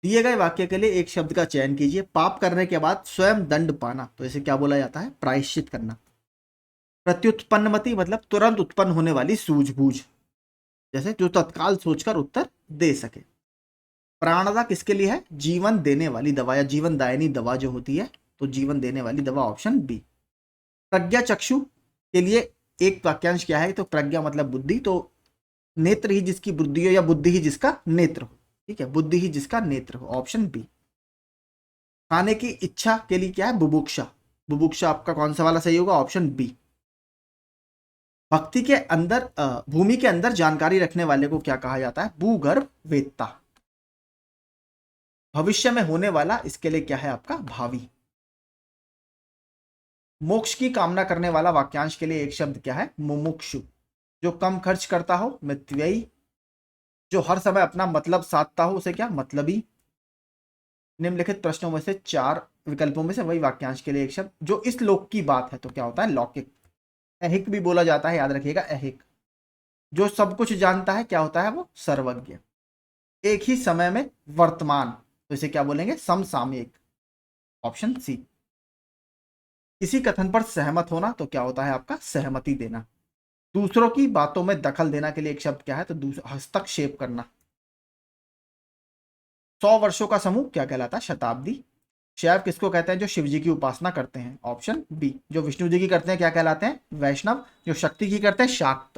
दिए गए वाक्य के लिए एक शब्द का चयन कीजिए। पाप करने के बाद स्वयं दंड पाना, तो इसे क्या बोला जाता है, प्रायश्चित करना। प्रत्युत्पन्नमति, मतलब तुरंत उत्पन्न होने वाली सूझबूझ, जैसे जो तत्काल सोचकर उत्तर दे सके। प्राणदा किसके लिए है, जीवन देने वाली दवा या जीवन दायनी दवा जो होती है, तो जीवन देने वाली दवा, ऑप्शन बी। प्रज्ञा चक्षु के लिए एक वाक्यांश क्या है, तो प्रज्ञा मतलब बुद्धि, तो नेत्र ही जिसकी बुद्धि हो या बुद्धि ही जिसका नेत्र हो। ठीक है, बुद्धि ही जिसका नेत्र हो, ऑप्शन बी। खाने की इच्छा के लिए क्या है, बुभुक्षा। बुभुक्षा आपका कौन सा वाला सही होगा, ऑप्शन बी। भक्ति के अंदर भूमि के अंदर जानकारी रखने वाले को क्या कहा जाता है, भूगर्भ वेत्ता। भविष्य में होने वाला, इसके लिए क्या है आपका, भावी। मोक्ष की कामना करने वाला वाक्यांश के लिए एक शब्द क्या है, मुमुक्षु। जो कम खर्च करता हो, मितव्ययी। जो हर समय अपना मतलब साधता हो उसे क्या, मतलबी। निम्नलिखित प्रश्नों में से चार विकल्पों में से वही वाक्यांश के लिए एक शब्द जो इस लोक की बात है, तो क्या होता है, लौकिक। ऐहिक भी बोला जाता है, याद रखिएगा, ऐहिक। जो सब कुछ जानता है क्या होता है वो, सर्वज्ञ। एक ही समय में वर्तमान, तो इसे क्या बोलेंगे, समसामयिक, ऑप्शन सी। किसी कथन पर सहमत होना, तो क्या होता है आपका, सहमति देना। दूसरों की बातों में दखल देना के लिए एक शब्द क्या है, तो हस्तक्षेप करना। 100 वर्षों का समूह क्या कहलाता है? शताब्दी। शैव किसको कहते हैं? जो शिव जी की उपासना करते हैं, ऑप्शन बी। जो विष्णु जी की करते हैं क्या कहलाते हैं? वैष्णव। जो शक्ति की करते हैं, शाक्त।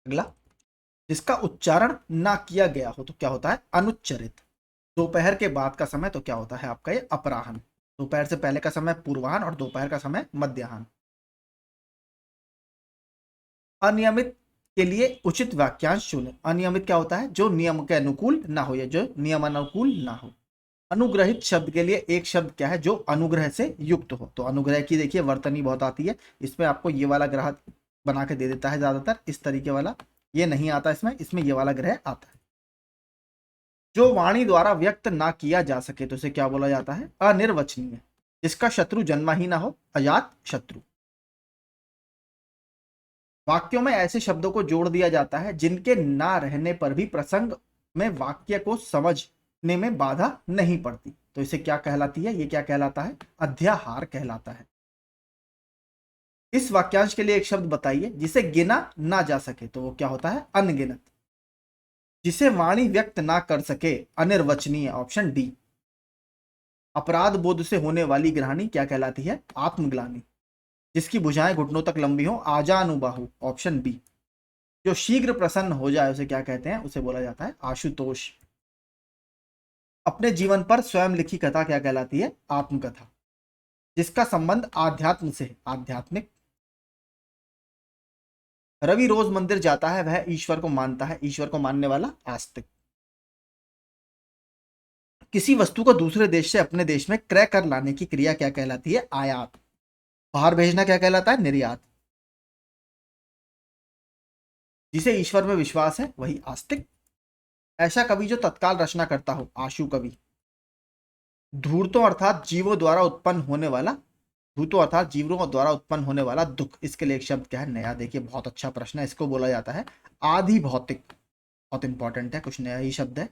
अगला, जिसका उच्चारण ना किया गया हो तो क्या होता है? अनुच्चरित। दोपहर के बाद का समय तो क्या होता है आपका? ये अपराह्न। दोपहर से पहले का समय पूर्वाह्न और दोपहर का समय मध्याह्न। अनियमित के लिए उचित वाक्यांश चुने। अनियमित क्या होता है? जो नियम के अनुकूल ना हो या जो नियम अनुकूल ना हो। अनुग्रहित शब्द के लिए एक शब्द क्या है? जो अनुग्रह से युक्त हो। तो अनुग्रह की देखिए वर्तनी बहुत आती है, इसमें आपको ये वाला ग्रह बना के दे देता है ज्यादातर, इस तरीके वाला। ये नहीं आता इसमें, इसमें ये वाला ग्रह आता है। जो वाणी द्वारा व्यक्त ना किया जा सके तो उसे क्या बोला जाता है? अनिर्वचनीय। जिसका शत्रु जन्मा ही ना हो, अजात शत्रु। वाक्यों में ऐसे शब्दों को जोड़ दिया जाता है जिनके ना रहने पर भी प्रसंग में वाक्य को समझने में बाधा नहीं पड़ती, तो इसे क्या कहलाती है? ये क्या कहलाता है? अध्याहार कहलाता है। इस वाक्यांश के लिए एक शब्द बताइए जिसे गिना ना जा सके, तो वो क्या होता है? अनगिनत। जिसे वाणी व्यक्त ना कर सके, अनिर्वचनीय, ऑप्शन डी। अपराध बोध से होने वाली ग्रहणी क्या कहलाती है? आत्मग्लानि। जिसकी भुजाएं घुटनों तक लंबी हो, आजानुबाहु, ऑप्शन बी। जो शीघ्र प्रसन्न हो जाए उसे क्या कहते हैं? उसे बोला जाता है आशुतोष। अपने जीवन पर स्वयं लिखी कथा क्या कहलाती है? आत्मकथा। जिसका संबंध आध्यात्म से है, आध्यात्मिक। रवि रोज मंदिर जाता है, वह ईश्वर को मानता है, ईश्वर को मानने वाला आस्तिक। किसी वस्तु को दूसरे देश से अपने देश में क्रय कर लाने की क्रिया क्या कहलाती है? आयात। बाहर भेजना क्या कहलाता है? निर्यात। जिसे ईश्वर में विश्वास है वही आस्तिक। ऐसा कवि जो तत्काल रचना करता हो, आशु कवि। धूर्तों अर्थात जीवों द्वारा उत्पन्न होने वाला, धूर्तों अर्थात जीवों द्वारा उत्पन्न होने वाला दुख। इसके लिए एक शब्द क्या है? नया। देखिए बहुत अच्छा प्रश्न है, इसको बोला जाता है आधि भौतिक। बहुत इंपॉर्टेंट है, कुछ नया ही शब्द है।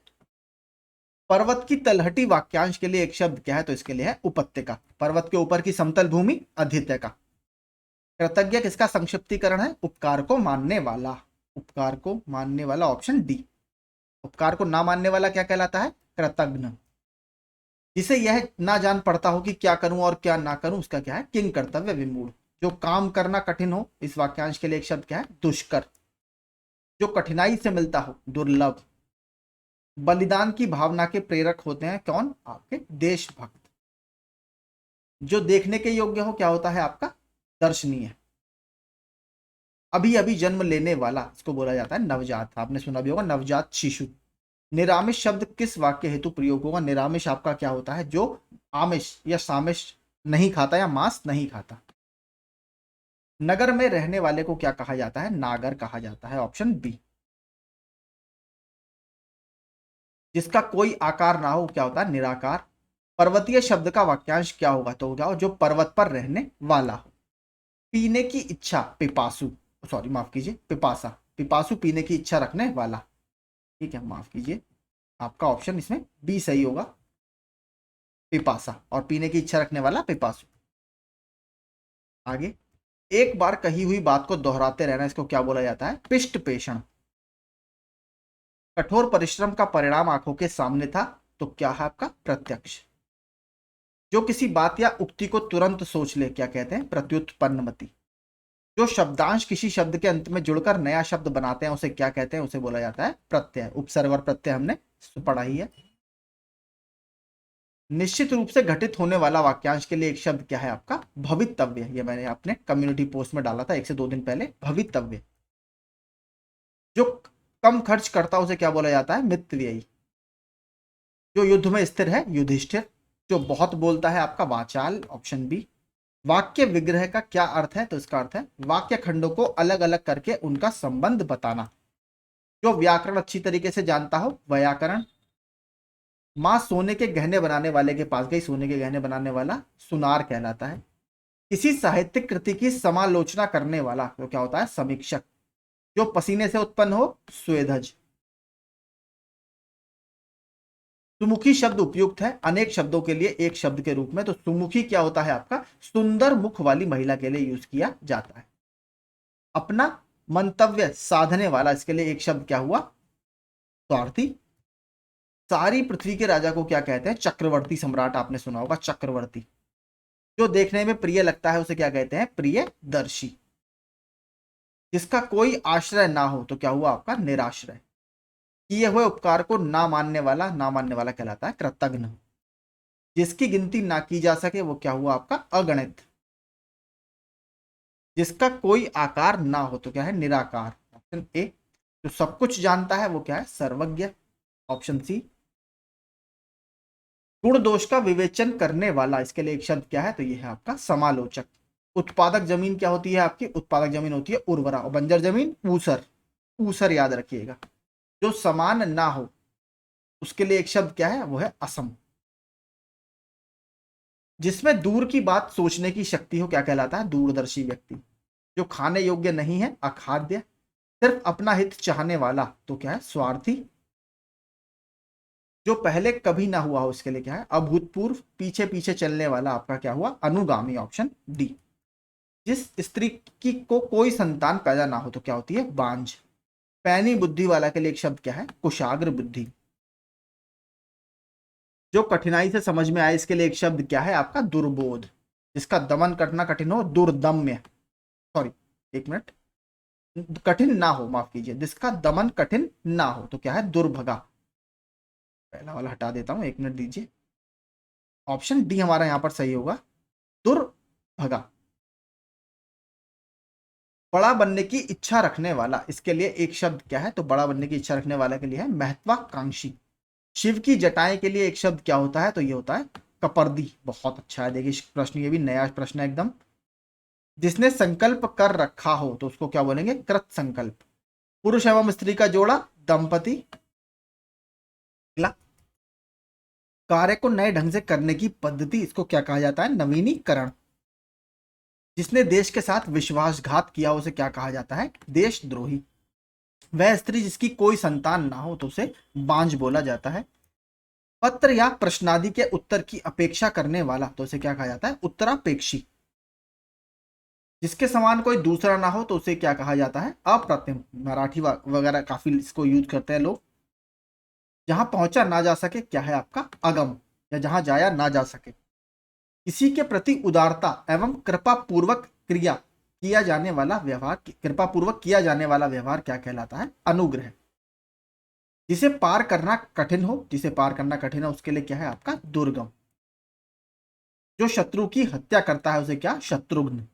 पर्वत की तलहटी वाक्यांश के लिए एक शब्द क्या है? तो इसके लिए है उपत्यका। पर्वत के ऊपर की समतल भूमि, अधित्यका। कृतज्ञ किसका संक्षिप्तीकरण है? उपकार को मानने वाला। उपकार को मानने वाला, ऑप्शन डी। उपकार को ना मानने वाला क्या कहलाता है? कृतघ्न। जिसे यह ना जान पड़ता हो कि क्या करूं और क्या ना करूं, उसका क्या है? किंग कर्तव्य विमूढ़। जो काम करना कठिन हो, इस वाक्यांश के लिए एक शब्द क्या है? दुष्कर। जो कठिनाई से मिलता हो, दुर्लभ। बलिदान की भावना के प्रेरक होते हैं कौन? आपके देशभक्त। जो देखने के योग्य हो, क्या होता है आपका? दर्शनीय। अभी अभी जन्म लेने वाला, इसको बोला जाता है नवजात। आपने सुना भी होगा नवजात शिशु। निरामिष शब्द किस वाक्य हेतु प्रयोग होगा? निरामिष आपका क्या होता है? जो आमिष या सामिष नहीं खाता या मांस नहीं खाता। नगर में रहने वाले को क्या कहा जाता है? नागर कहा जाता है, ऑप्शन बी। जिसका कोई आकार ना हो क्या होता है? निराकार। पर्वतीय शब्द का वाक्यांश क्या होगा? तो क्या हो? जो पर्वत पर रहने वाला हो। पीने की इच्छा, पिपासु। सॉरी, माफ कीजिए, पिपासा। पिपासु पीने की इच्छा रखने वाला। ठीक है, माफ कीजिए, आपका ऑप्शन इसमें बी सही होगा, पिपासा। और पीने की इच्छा रखने वाला पिपासु। आगे, एक बार कही हुई बात को दोहराते रहना, इसको क्या बोला जाता है? पिष्ट पेषण। कठोर परिश्रम का परिणाम आंखों के सामने था, तो क्या है आपका? प्रत्यक्ष। जो किसी बात या उक्ति को तुरंत सोच ले, क्या कहते हैं? प्रत्युत्पन्नमति। जो शब्दांश किसी शब्द के अंत में जुड़कर नया शब्द बनाते हैं, उसे क्या कहते हैं? उसे बोला जाता है प्रत्यय। उपसर्ग और प्रत्यय हमने पढ़ा ही है। निश्चित रूप से घटित होने वाला वाक्यांश के लिए एक शब्द क्या है आपका? भवितव्य। ये मैंने अपने कम्युनिटी पोस्ट में डाला था 1 से 2 दिन पहले, भवितव्य। जो कम खर्च करता है उसे क्या बोला जाता है? मितव्ययी। जो युद्ध में स्थिर है, युधिष्ठिर। जो बहुत बोलता है आपका? वाचाल, ऑप्शन बी। वाक्य विग्रह का क्या अर्थ है? तो इसका अर्थ है वाक्य खंडों को अलग अलग करके उनका संबंध बताना। जो व्याकरण अच्छी तरीके से जानता हो, व्याकरण। माँ सोने के गहने बनाने वाले के पास गई, सोने के गहने बनाने वाला सुनार कहलाता है। किसी साहित्यिक कृति की समालोचना करने वाला तो क्या होता है? समीक्षक। जो पसीने से उत्पन्न हो, स्वेदज। सुमुखी शब्द उपयुक्त है अनेक शब्दों के लिए एक शब्द के रूप में, तो सुमुखी क्या होता है आपका? सुंदर मुख वाली महिला के लिए यूज किया जाता है। अपना मंतव्य साधने वाला, इसके लिए एक शब्द क्या हुआ? स्वार्थी। सारी पृथ्वी के राजा को क्या कहते हैं? चक्रवर्ती सम्राट, आपने सुना होगा चक्रवर्ती। जो देखने में प्रिय लगता है उसे क्या कहते हैं? प्रियदर्शी। जिसका कोई आश्रय ना हो तो क्या हुआ आपका? निराश्रय। किए हुए उपकार को ना मानने वाला, ना मानने वाला कहलाता है कृतघ्न। जिसकी गिनती ना की जा सके वो क्या हुआ आपका? अगणित। जिसका कोई आकार ना हो तो क्या है? निराकार। Option A. जो सब कुछ जानता है वो क्या है? सर्वज्ञ। Option C. गुण दोष का विवेचन करने वाला, इसके लिए एक शब्द क्या है? तो ये है आपका समालोचक। उत्पादक जमीन क्या होती है आपकी? उत्पादक जमीन होती है उर्वरा, और बंजर जमीन ऊसर। ऊसर याद रखिएगा। जो समान ना हो उसके लिए एक शब्द क्या है? वो है असम। जिसमें दूर की बात सोचने की शक्ति हो क्या कहलाता है? दूरदर्शी व्यक्ति। जो खाने योग्य नहीं है, अखाद्य। सिर्फ अपना हित चाहने वाला तो क्या है? स्वार्थी। जो पहले कभी ना हुआ हो उसके लिए क्या है? अभूतपूर्व। पीछे पीछे चलने वाला आपका क्या हुआ? अनुगामी। Option D. जिस स्त्री की को कोई संतान पैदा ना हो तो क्या होती है? बांझ। पैनी बुद्धि वाला के लिए एक शब्द क्या है? कुशाग्र बुद्धि। जो कठिनाई से समझ में आए इसके लिए एक शब्द क्या है आपका? दुर्बोध। जिसका दमन करना कठिन हो, दुर्दम्य। सॉरी, एक मिनट, कठिन ना हो, माफ कीजिए, जिसका दमन कठिन ना हो तो क्या है? दुर्भगा। पहला वाला हटा देता हूं, एक मिनट दीजिए। ऑप्शन डी हमारा यहां पर सही होगा, दुर्भगा। बड़ा बनने की इच्छा रखने वाला, इसके लिए एक शब्द क्या है? तो बड़ा बनने की इच्छा रखने वाला के लिए है महत्वाकांक्षी। शिव की जटाएं के लिए एक शब्द क्या होता है? तो ये होता है कपर्दी। बहुत अच्छा है, देखिए प्रश्न, ये भी नया प्रश्न है एकदम। जिसने संकल्प कर रखा हो तो उसको क्या बोलेंगे? कृत संकल्प। पुरुष एवं स्त्री का जोड़ा, दंपति। अगला, कार्य को नए ढंग से करने की पद्धति, इसको क्या कहा जाता है? नवीनीकरण। जिसने देश के साथ विश्वासघात किया उसे क्या कहा जाता है? देशद्रोही। वह स्त्री जिसकी कोई संतान ना हो तो उसे बांझ बोला जाता है। पत्र या प्रश्नादि के उत्तर की अपेक्षा करने वाला तो उसे क्या कहा जाता है? उत्तरापेक्षी। जिसके समान कोई दूसरा ना हो तो उसे क्या कहा जाता है? अप्रतिम। मराठी वगैरह काफी इसको यूज करते हैं लोग। जहां पहुंचा ना जा सके क्या है आपका? अगम, या जहां जाया ना जा सके। किसी के प्रति उदारता एवं कृपा पूर्वक क्रिया किया जाने वाला व्यवहार, कृपा पूर्वक किया जाने वाला व्यवहार क्या कहलाता है? अनुग्रह। जिसे पार करना कठिन हो, जिसे पार करना कठिन है उसके लिए क्या है आपका? दुर्गम। जो शत्रु की हत्या करता है उसे क्या? शत्रुघ्न।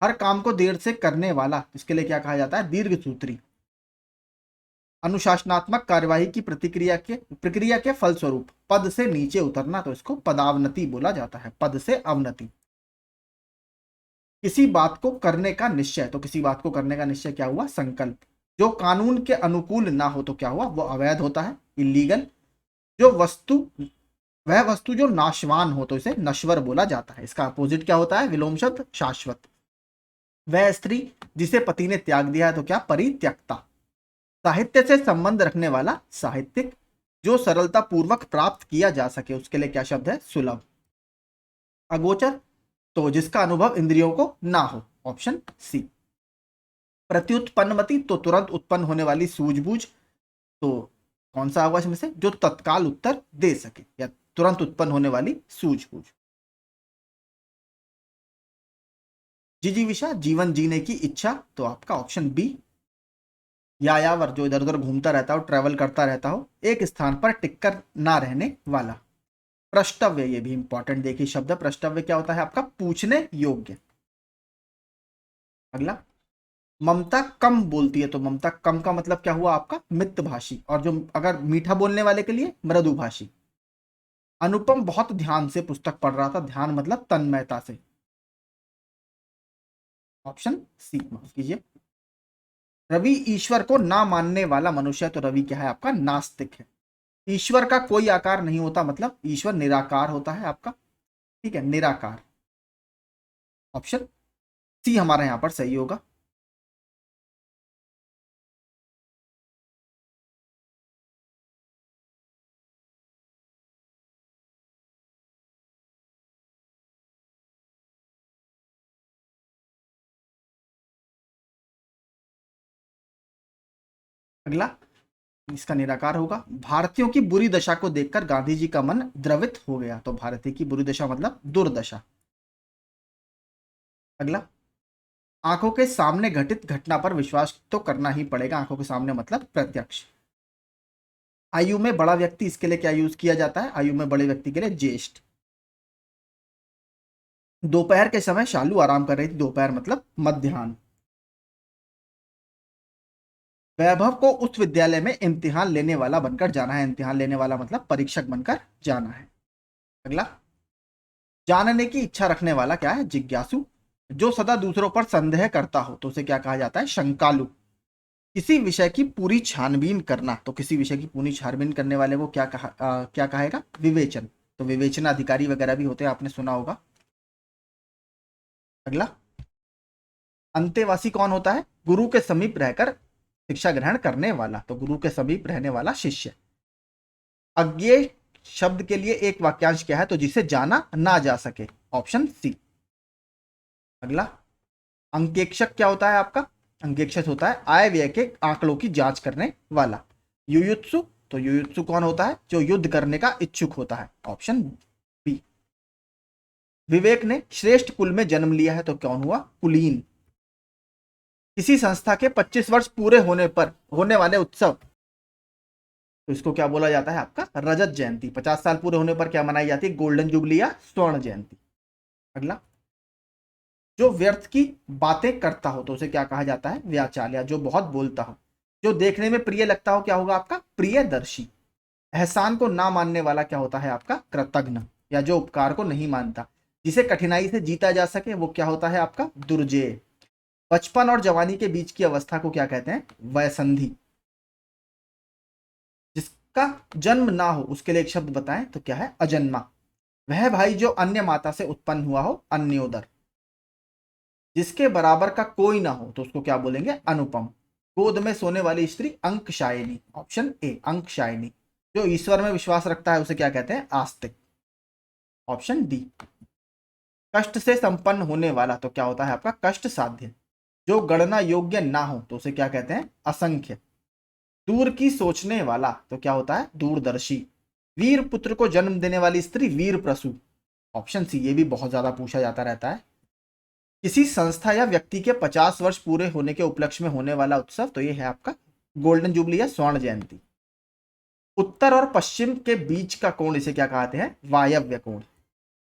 हर काम को देर से करने वाला, इसके लिए क्या कहा जाता है? दीर्घसूत्री। अनुशासनात्मक कार्यवाही की प्रक्रिया के फलस्वरूप पद से नीचे उतरना तो इसको पदावनति बोला जाता है। पद से अवनति। किसी बात को करने का निश्चय, तो किसी बात को करने का निश्चय क्या हुआ? संकल्प। जो कानून के अनुकूल ना हो तो क्या हुआ? वो अवैध होता है, इलीगल। जो वस्तु वह वस्तु जो नाशवान हो तो इसे नश्वर बोला जाता है। इसका अपोजिट क्या होता है? विलोम शब्द शाश्वत। वह स्त्री जिसे पति ने त्याग दिया है तो क्या? परित्यक्ता। साहित्य से संबंध रखने वाला, साहित्यिक। जो सरलता पूर्वक प्राप्त किया जा सके उसके लिए क्या शब्द है? सुलभ। अगोचर, तो जिसका अनुभव इंद्रियों को ना हो। ऑप्शन सी। प्रत्युत्पन्नमति, तो तुरंत उत्पन्न होने वाली सूझबूझ। तो कौन सा होगा इसमें से? जो तत्काल उत्तर दे सके या तुरंत उत्पन्न होने वाली सूझबूझ। जिजीविषा, जीवन जीने की इच्छा, तो आपका ऑप्शन बी। यायावर, जो इधर उधर घूमता रहता हो, ट्रेवल करता रहता हो, एक स्थान पर टिककर ना रहने वाला। प्रष्टव्य, ये भी इंपॉर्टेंट देखिए शब्द, प्रष्टव्य क्या होता है आपका? पूछने योग्य। अगला, ममता कम बोलती है तो ममता कम का मतलब क्या हुआ आपका? मितभाषी। और जो अगर मीठा बोलने वाले के लिए मृदुभाषी। अनुपम बहुत ध्यान से पुस्तक पढ़ रहा था, ध्यान मतलब तन्मयता से। ऑप्शन सी, माफ कीजिए। रवि ईश्वर को ना मानने वाला मनुष्य, तो रवि क्या है आपका? नास्तिक है। ईश्वर का कोई आकार नहीं होता, मतलब ईश्वर निराकार होता है आपका। ठीक है, निराकार। ऑप्शन सी हमारा यहां पर सही होगा। अगला, इसका निराकार होगा भारतीयों की बुरी दशा को देखकर गांधी जी का मन द्रवित हो गया। तो भारतीय की बुरी दशा मतलब दुर्दशा। अगला, आंखों के सामने घटित घटना पर विश्वास तो करना ही पड़ेगा। आंखों के सामने मतलब प्रत्यक्ष। आयु में बड़ा व्यक्ति, इसके लिए क्या यूज किया जाता है? आयु में बड़े व्यक्ति के लिए ज्येष्ठ। दोपहर के समय शालू आराम कर रही थी। दोपहर मतलब मध्याह्न। वैभव को उस विद्यालय में इम्तिहान लेने वाला बनकर जाना है। इम्तिहान लेने वाला मतलब परीक्षक बनकर जाना है। अगला, जानने की इच्छा रखने वाला क्या है? जिज्ञासु। जो सदा दूसरों पर संदेह करता हो तो उसे क्या कहा जाता है? शंकालु। किसी विषय की पूरी छानबीन करना, तो किसी विषय की पूरी छानबीन करने वाले को क्या कहेगा? विवेचन। तो विवेचना अधिकारी वगैरह भी होते हैं, आपने सुना होगा। अगला, अंतेवासी कौन होता है? गुरु के समीप रहकर शिक्षा ग्रहण करने वाला। तो गुरु के समीप रहने वाला शिष्य। अज्ञेय शब्द के लिए एक वाक्यांश क्या है? तो जिसे जाना ना जा सके। Option C. अगला, अंकेक्षक क्या होता है आपका? अंकेक्षक होता है आय व्यय के आंकड़ों की जांच करने वाला। युयुत्सु, तो युयुत्सु कौन होता है? जो युद्ध करने का इच्छुक होता है। Option B. विवेक ने श्रेष्ठ कुल में जन्म लिया है, तो कौन हुआ? कुलीन। किसी संस्था के 25 वर्ष पूरे होने पर होने वाले उत्सव, तो इसको क्या बोला जाता है? आपका रजत जयंती। 50 साल पूरे होने पर क्या मनाई जाती है? गोल्डन जुबली या स्वर्ण जयंती। अगला, जो व्यर्थ की बातें करता हो तो उसे क्या कहा जाता है? व्याचाल, या जो बहुत बोलता हो। जो देखने में प्रिय लगता हो क्या होगा आपका? प्रियदर्शी। एहसान को ना मानने वाला क्या होता है आपका? कृतघ्न, या जो उपकार को नहीं मानता। जिसे कठिनाई से जीता जा सके वो क्या होता है आपका? दुर्जेय। बचपन और जवानी के बीच की अवस्था को क्या कहते हैं? वयसंधि। जिसका जन्म ना हो उसके लिए एक शब्द बताएं तो क्या है? अजन्मा। वह भाई जो अन्य माता से उत्पन्न हुआ हो, अन्योदर। जिसके बराबर का कोई ना हो तो उसको क्या बोलेंगे? अनुपम। गोद में सोने वाली स्त्री अंकशायिनी। Option A, अंकशायिनी। जो ईश्वर में विश्वास रखता है उसे क्या कहते हैं? आस्तिक। Option D. कष्ट से संपन्न होने वाला तो क्या होता है आपका? कष्ट साध्य। जो गणना योग्य ना हो तो उसे क्या कहते हैं? असंख्य। दूर की सोचने वाला तो क्या होता है? दूरदर्शी। वीर पुत्र को जन्म देने वाली स्त्री वीर प्रसू। ऑप्शन सी, ये भी बहुत ज्यादा पूछा जाता रहता है। किसी संस्था या व्यक्ति के 50 वर्ष पूरे होने के उपलक्ष्य में होने वाला उत्सव, तो ये है आपका गोल्डन जुबली या स्वर्ण जयंती। उत्तर और पश्चिम के बीच का कोण इसे क्या कहते हैं? वायव्य कोण।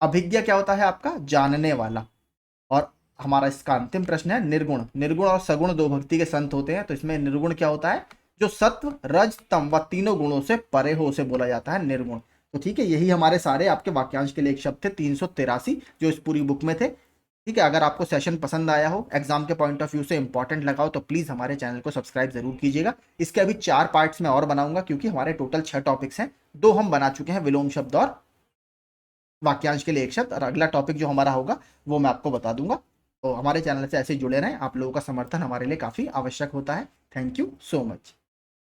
अभिज्ञ क्या होता है आपका? जानने वाला। और हमारा इसका अंतिम प्रश्न है निर्गुण। निर्गुण और सगुण दो भक्ति के संत होते हैं, तो इसमें निर्गुण क्या होता है? जो सत्व रज तम व तीनों गुणों से परे हो उसे बोला जाता है निर्गुण। तो ठीक है, यही हमारे सारे आपके वाक्यांश के लिए एक शब्द थे 383 जो इस पूरी बुक में थे। ठीक है, अगर आपको सेशन पसंद आया हो, एग्जाम के पॉइंट ऑफ व्यू से इंपॉर्टेंट लगा हो, तो प्लीज हमारे चैनल को सब्सक्राइब जरूर कीजिएगा। इसके अभी 4 पार्ट्स में और बनाऊंगा, क्योंकि हमारे टोटल 6 टॉपिक्स हैं। 2 हम बना चुके हैं, विलोम शब्द और वाक्यांश के लिए एक शब्द, और अगला टॉपिक जो हमारा होगा वो मैं आपको बता दूंगा। तो हमारे चैनल से ऐसे जुड़े रहें, आप लोगों का समर्थन हमारे लिए काफी आवश्यक होता है। Thank you so much.